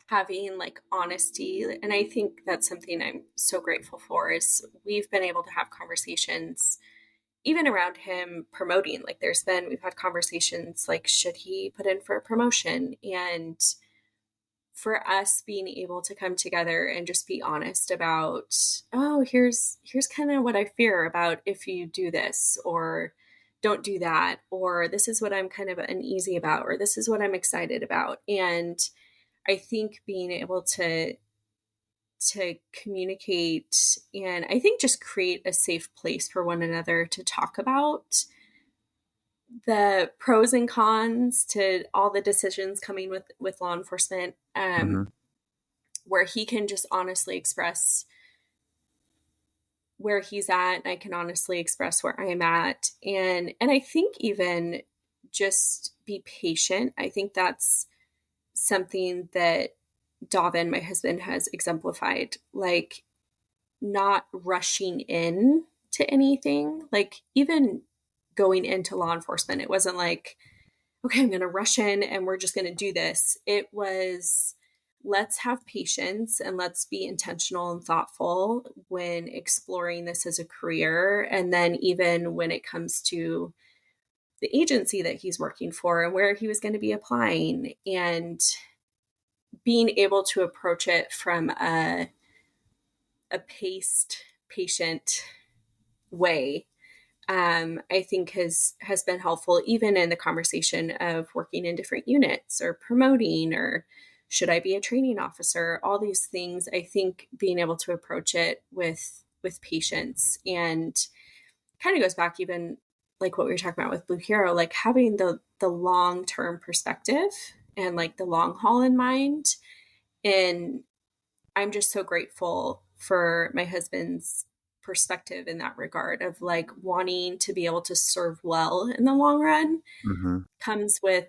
having like honesty, and I think that's something I'm so grateful for, is we've been able to have conversations even around him promoting. Like we've had conversations like, should he put in for a promotion? And for us being able to come together and just be honest about, oh, here's kind of what I fear about if you do this, or don't do that, or this is what I'm kind of uneasy about, or this is what I'm excited about. And I think being able to communicate, and I think just create a safe place for one another to talk about the pros and cons to all the decisions coming with law enforcement, Hmm. where he can just honestly express where he's at, and I can honestly express where I am at. And I think even just be patient. I think that's something that Davin, my husband, has exemplified. Like, not rushing in to anything. Like, even going into law enforcement, it wasn't like, okay, I'm going to rush in and we're just going to do this. It was, let's have patience and let's be intentional and thoughtful when exploring this as a career. And then, even when it comes to the agency that he's working for and where he was going to be applying, and being able to approach it from a paced, patient way, I think has been helpful, even in the conversation of working in different units or promoting, or should I be a training officer? All these things, I think being able to approach it with patience, and kind of goes back even like what we were talking about with Blue Hero, like having the long term perspective and like the long haul in mind. And I'm just so grateful for my husband's perspective in that regard, of like wanting to be able to serve well in the long run, Hmm. comes with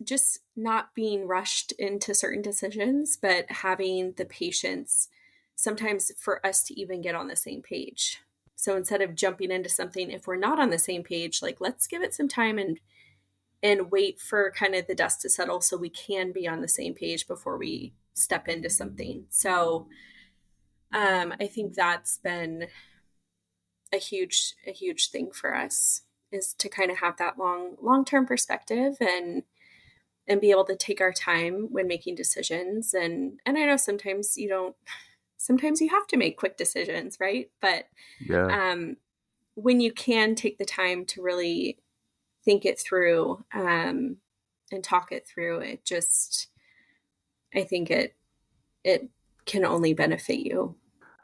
just not being rushed into certain decisions, but having the patience sometimes for us to even get on the same page. So instead of jumping into something, if we're not on the same page, like, let's give it some time and wait for kind of the dust to settle so we can be on the same page before we step into something. So I think that's been a huge thing for us, is to kind of have that long-term perspective, and be able to take our time when making decisions. And I know sometimes you don't, sometimes you have to make quick decisions, right? But Yeah. um when you can take the time to really think it through, and talk it through, it just, I think it can only benefit you.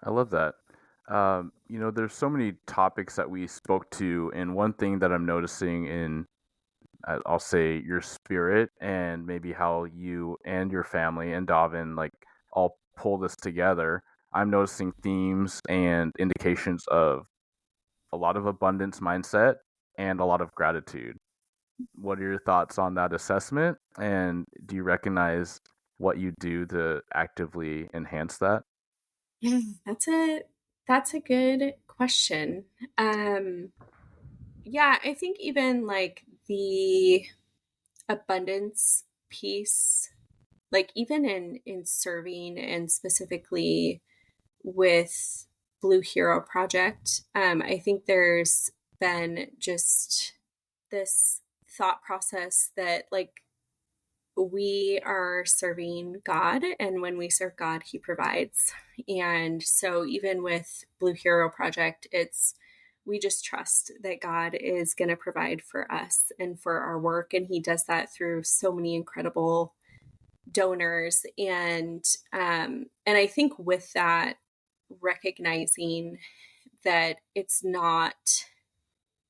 I love that. There's so many topics that we spoke to, and one thing that I'm noticing in, I'll say, your spirit and maybe how you and your family and Davin like all pull this together. I'm noticing themes and indications of a lot of abundance mindset and a lot of gratitude. What are your thoughts on that assessment? And do you recognize what you do to actively enhance that? Yeah, that's a good question. Um, yeah, I think even like the abundance piece, like even in serving and specifically with Blue Hero Project, I think there's been just this thought process that like we are serving God, and when we serve God, He provides. And so, even with Blue Hero Project, it's we just trust that God is going to provide for us and for our work, and He does that through so many incredible donors. And I think with that, recognizing that it's not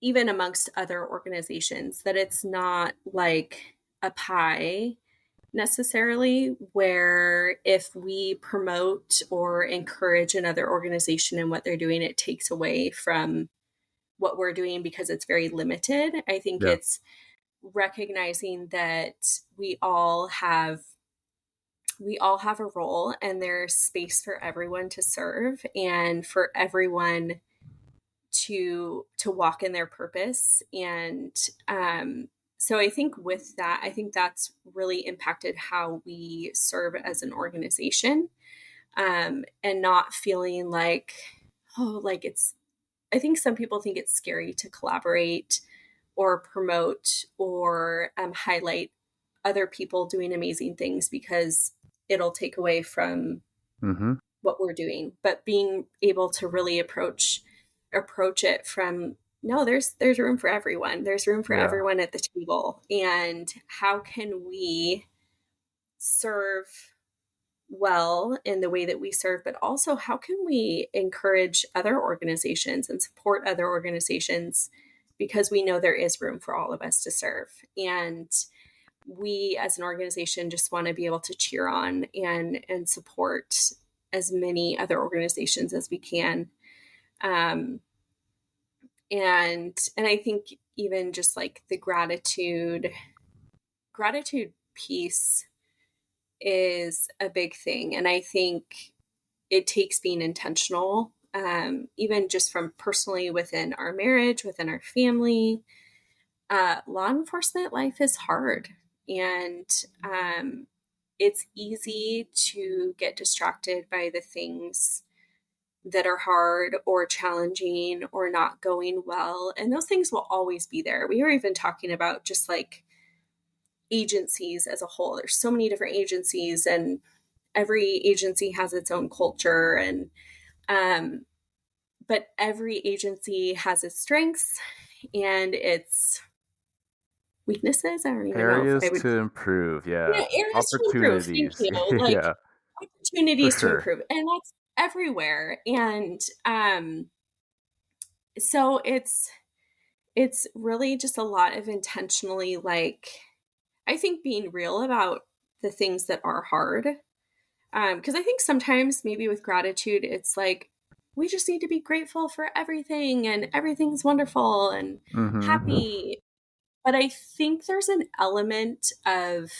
even amongst other organizations, that it's not like a pie necessarily, where if we promote or encourage another organization and what they're doing, it takes away from what we're doing because it's very limited. I think Yeah. it's recognizing that we all have a role, and there's space for everyone to serve and for everyone to walk in their purpose. And so I think with that, I think that's really impacted how we serve as an organization, and not feeling like, oh, like it's, I think some people think it's scary to collaborate or promote or highlight other people doing amazing things because it'll take away from Mm-hmm. what we're doing. But being able to really approach it from, no, there's room for everyone, there's room for Yeah. everyone at the table, and how can we serve well in the way that we serve, but also how can we encourage other organizations and support other organizations, because we know there is room for all of us to serve. And we as an organization just want to be able to cheer on and support as many other organizations as we can. um, and I think even just like the gratitude piece is a big thing, and I think it takes being intentional, even just from personally within our marriage, within our family. Law enforcement life is hard, and it's easy to get distracted by the things that are hard or challenging or not going well. And those things will always be there. We were even talking about just like agencies as a whole. There's so many different agencies, and every agency has its own culture. And, but every agency has its strengths and its weaknesses. I don't even know if I Areas would, to improve. Yeah. yeah, areas to improve. Thank Opportunities. you. Like Yeah, for opportunities to sure. improve. And that's everywhere. And, so it's really just a lot of intentionally, like, I think being real about the things that are hard. Because I think sometimes maybe with gratitude, it's like we just need to be grateful for everything and everything's wonderful and Mm-hmm. happy. But I think there's an element of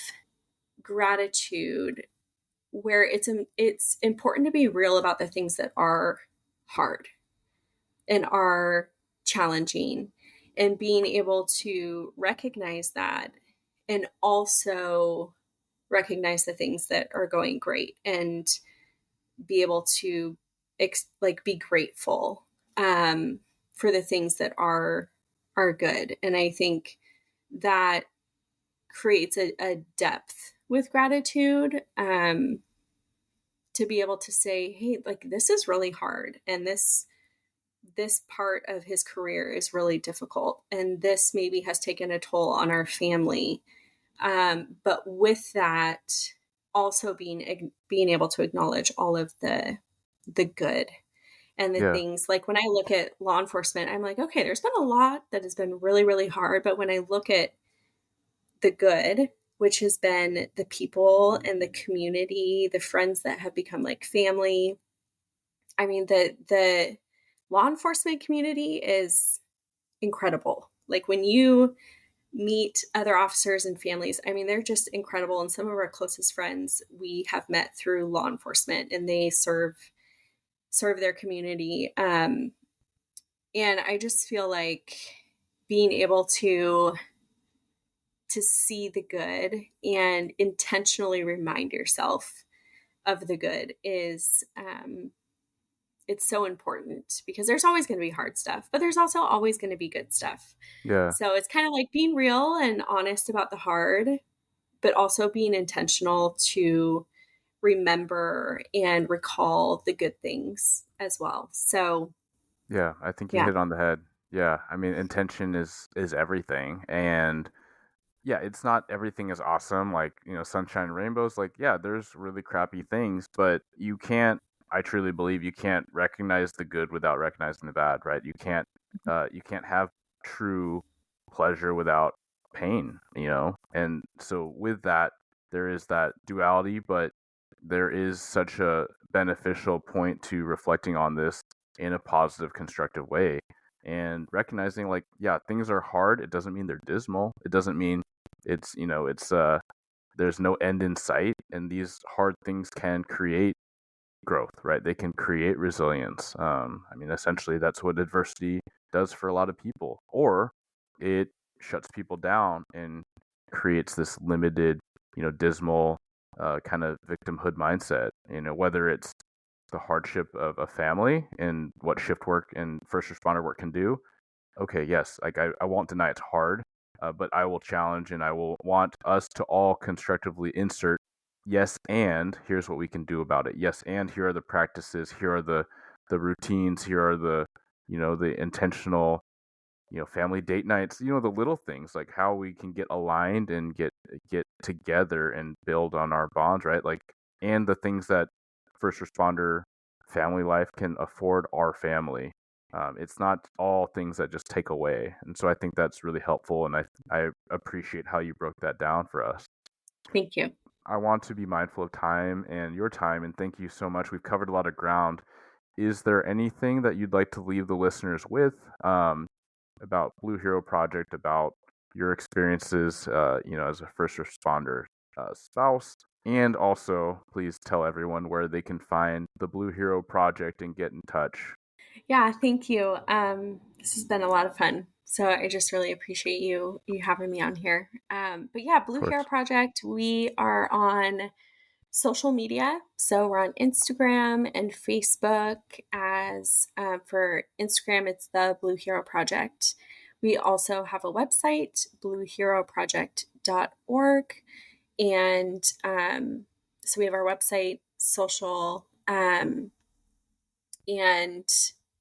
gratitude where it's important to be real about the things that are hard and are challenging, and being able to recognize that, and also recognize the things that are going great, and be able to like be grateful, um, for the things that are good. And I think that creates a depth with gratitude, to be able to say, hey, like this is really hard, and this part of his career is really difficult, and this maybe has taken a toll on our family. But with that, also being able to acknowledge all of the good and the Yeah. things like when I look at law enforcement, I'm like, okay, there's been a lot that has been really, really hard. But when I look at the good, which has been the people and the community, the friends that have become like family. I mean, the law enforcement community is incredible. Like when you meet other officers and families, I mean, they're just incredible. And some of our closest friends we have met through law enforcement, and they serve their community. And I just feel like being able to see the good and intentionally remind yourself of the good is it's so important, because there's always going to be hard stuff, but there's also always going to be good stuff. Yeah. So it's kind of like being real and honest about the hard, but also being intentional to remember and recall the good things as well. So Yeah, I think you yeah. hit on the head. Yeah, I mean, intention is everything, and yeah, it's not everything is awesome. Like sunshine and rainbows. Like, yeah, there's really crappy things, but you can't. I truly believe you can't recognize the good without recognizing the bad, right? You can't have true pleasure without pain, And so with that, there is that duality, but there is such a beneficial point to reflecting on this in a positive, constructive way and recognizing like, yeah, things are hard. It doesn't mean they're dismal. It doesn't mean it's there's no end in sight, and these hard things can create growth, right? They can create resilience. I mean, essentially, that's what adversity does for a lot of people, or it shuts people down and creates this limited, dismal kind of victimhood mindset. Whether it's the hardship of a family and what shift work and first responder work can do. Okay, yes, like I won't deny it's hard, but I will challenge and I will want us to all constructively insert yes, and here's what we can do about it. Yes, and here are the practices, here are the routines, here are the intentional, family date nights, the little things like how we can get aligned and get together and build on our bonds, right? Like, and the things that first responder family life can afford our family. It's not all things that just take away, and so I think that's really helpful, and I appreciate how you broke that down for us. Thank you. I want to be mindful of time and your time, and thank you so much. We've covered a lot of ground. Is there anything that you'd like to leave the listeners with about Blue Hero Project, about your experiences, as a first responder spouse, and also please tell everyone where they can find the Blue Hero Project and get in touch. Yeah, thank you. This has been a lot of fun. So I just really appreciate you having me on here. But yeah, Of Blue Hero course. Project, we are on social media. So we're on Instagram and Facebook. As for Instagram, it's the Blue Hero Project. We also have a website, blueheroproject.org. And so we have our website, social, and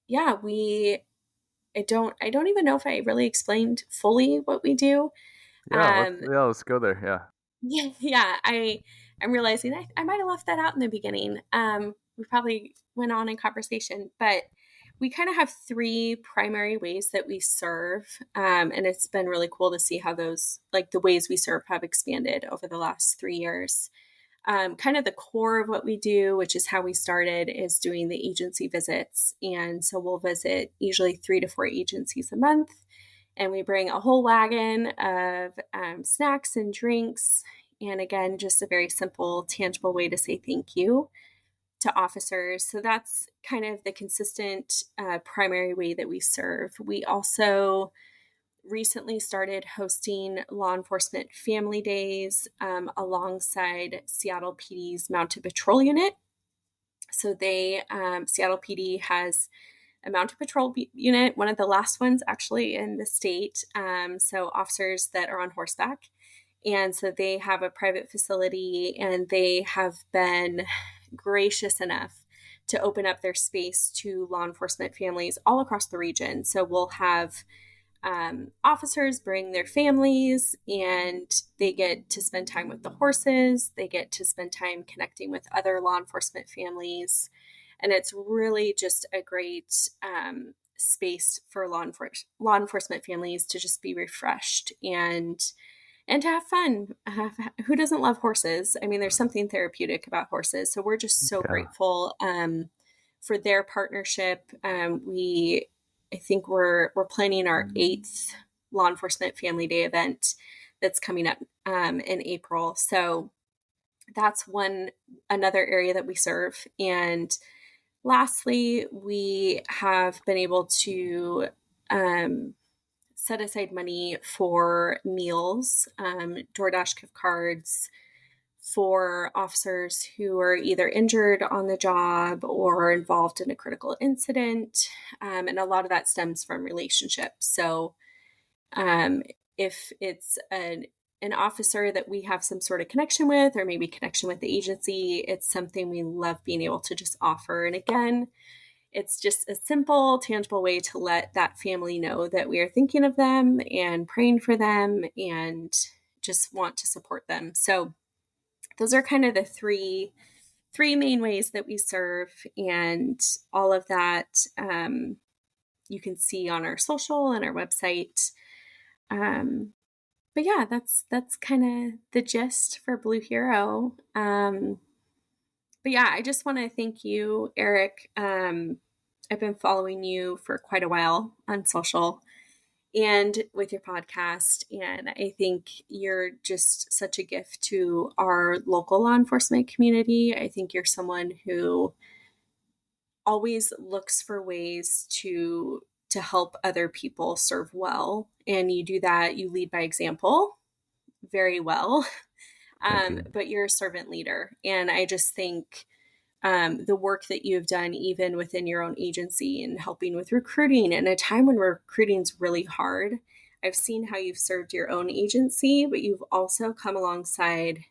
yeah, I don't even know if I really explained fully what we do. Yeah, let's Um, yeah, let's go there. Yeah. yeah, I'm realizing I might have left that out in the beginning. We probably went on in conversation, but we kind of have three primary ways that we serve, and it's been really cool to see how those, like the ways we serve, have expanded over the last 3 years. Kind of the core of what we do, which is how we started, is doing the agency visits. And so we'll visit usually 3 to 4 agencies a month. And we bring a whole wagon of snacks and drinks. And again, just a very simple, tangible way to say thank you to officers. So that's kind of the consistent primary way that we serve. We also recently started hosting law enforcement family days alongside Seattle PD's Mounted Patrol Unit. So Seattle PD has a Mounted Patrol unit, one of the last ones actually in the state. So officers that are on horseback. And so they have a private facility, and they have been gracious enough to open up their space to law enforcement families all across the region. So we'll have officers bring their families, and they get to spend time with the horses. They get to spend time connecting with other law enforcement families. And it's really just a great space for law enforcement families to just be refreshed and to have fun. Who doesn't love horses? I mean, there's something therapeutic about horses. So we're just so Yeah. grateful for their partnership. I think we're planning our 8th law enforcement family day event that's coming up in April. So that's another area that we serve. And lastly, we have been able to set aside money for meals, DoorDash gift cards for officers who are either injured on the job or involved in a critical incident. And a lot of that stems from relationships. So um, if it's an officer that we have some sort of connection with, or maybe connection with the agency, it's something we love being able to just offer. And again, it's just a simple, tangible way to let that family know that we are thinking of them and praying for them and just want to support them. So those are kind of the three main ways that we serve, and all of that you can see on our social and our website. But yeah, that's kind of the gist for Blue Hero. But yeah, I just want to thank you, Eric. I've been following you for quite a while on social and with your podcast. And I think you're just such a gift to our local law enforcement community. I think you're someone who always looks for ways to help other people serve well. And you do that, you lead by example very well. Thank you. But you're a servant leader. And I just think the work that you've done, even within your own agency and helping with recruiting in a time when recruiting is really hard. I've seen how you've served your own agency, but you've also come alongside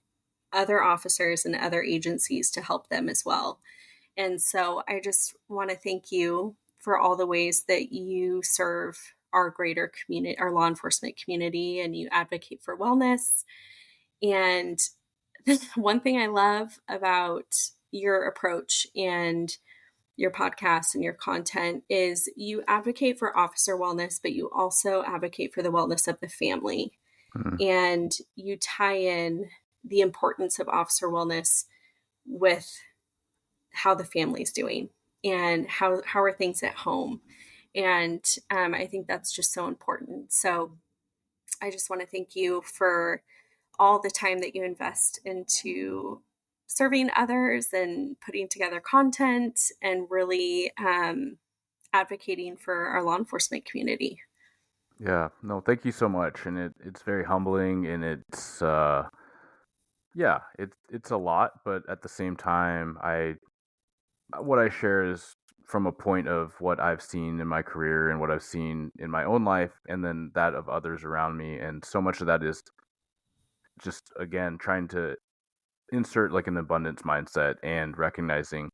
other officers and other agencies to help them as well. And so I just want to thank you for all the ways that you serve our greater community, our law enforcement community, and you advocate for wellness. And one thing I love about your approach and your podcast and your content is you advocate for officer wellness, but you also advocate for the wellness of the family. Mhm. And you tie in the importance of officer wellness with how the family's doing and how are things at home. And I think that's just so important. So I just want to thank you for all the time that you invest into serving others and putting together content and really advocating for our law enforcement community. Yeah. No, thank you so much. And it's very humbling, and it's yeah, it's a lot, but at the same time, what I share is from a point of what I've seen in my career and what I've seen in my own life, and then that of others around me. And so much of that is just, again, trying to insert like an abundance mindset and recognizing,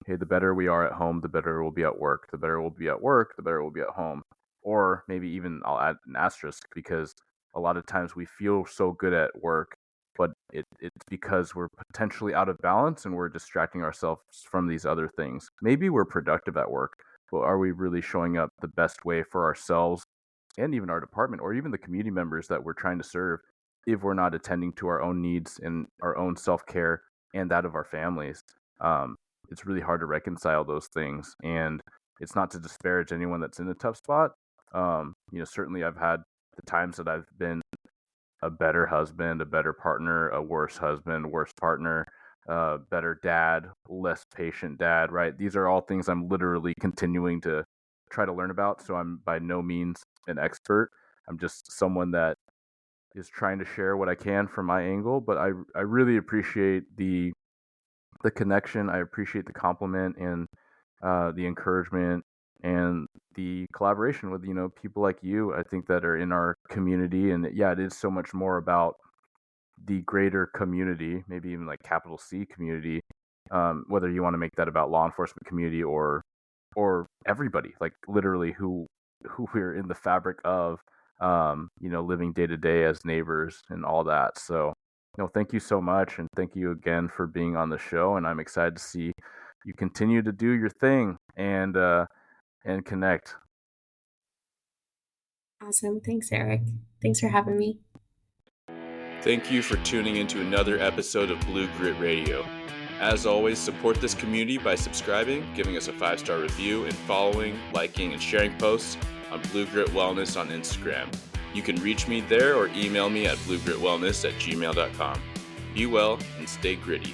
hey, the better we are at home, the better we'll be at work. The better we'll be at work, the better we'll be at home. Or maybe even I'll add an asterisk, because a lot of times we feel so good at work, but it's because we're potentially out of balance and we're distracting ourselves from these other things. Maybe we're productive at work, but are we really showing up the best way for ourselves and even our department, or even the community members that we're trying to serve, if we're not attending to our own needs and our own self-care and that of our families? It's really hard to reconcile those things, and it's not to disparage anyone that's in a tough spot. Certainly I've had the times that I've been a better husband, a better partner, a worse husband, worse partner, better dad, less patient dad, right? These are all things I'm literally continuing to try to learn about. So I'm by no means an expert. I'm just someone that is trying to share what I can from my angle, but I really appreciate the connection. I appreciate the compliment and the encouragement and the collaboration with people like you. I think that are in our community, and yeah, it is so much more about the greater community, maybe even like capital C community, whether you want to make that about law enforcement community or everybody, like literally who we're in the fabric of, living day to day as neighbors and all that. So, thank you so much, and thank you again for being on the show. And I'm excited to see you continue to do your thing and connect. Awesome. Thanks, Eric. Thanks for having me. Thank you for tuning into another episode of Blue Grit Radio. As always, support this community by subscribing, giving us a 5-star review, and following, liking, and sharing posts on Blue Grit Wellness on Instagram. You can reach me there or email me at bluegritwellness@gmail.com. Be well and stay gritty.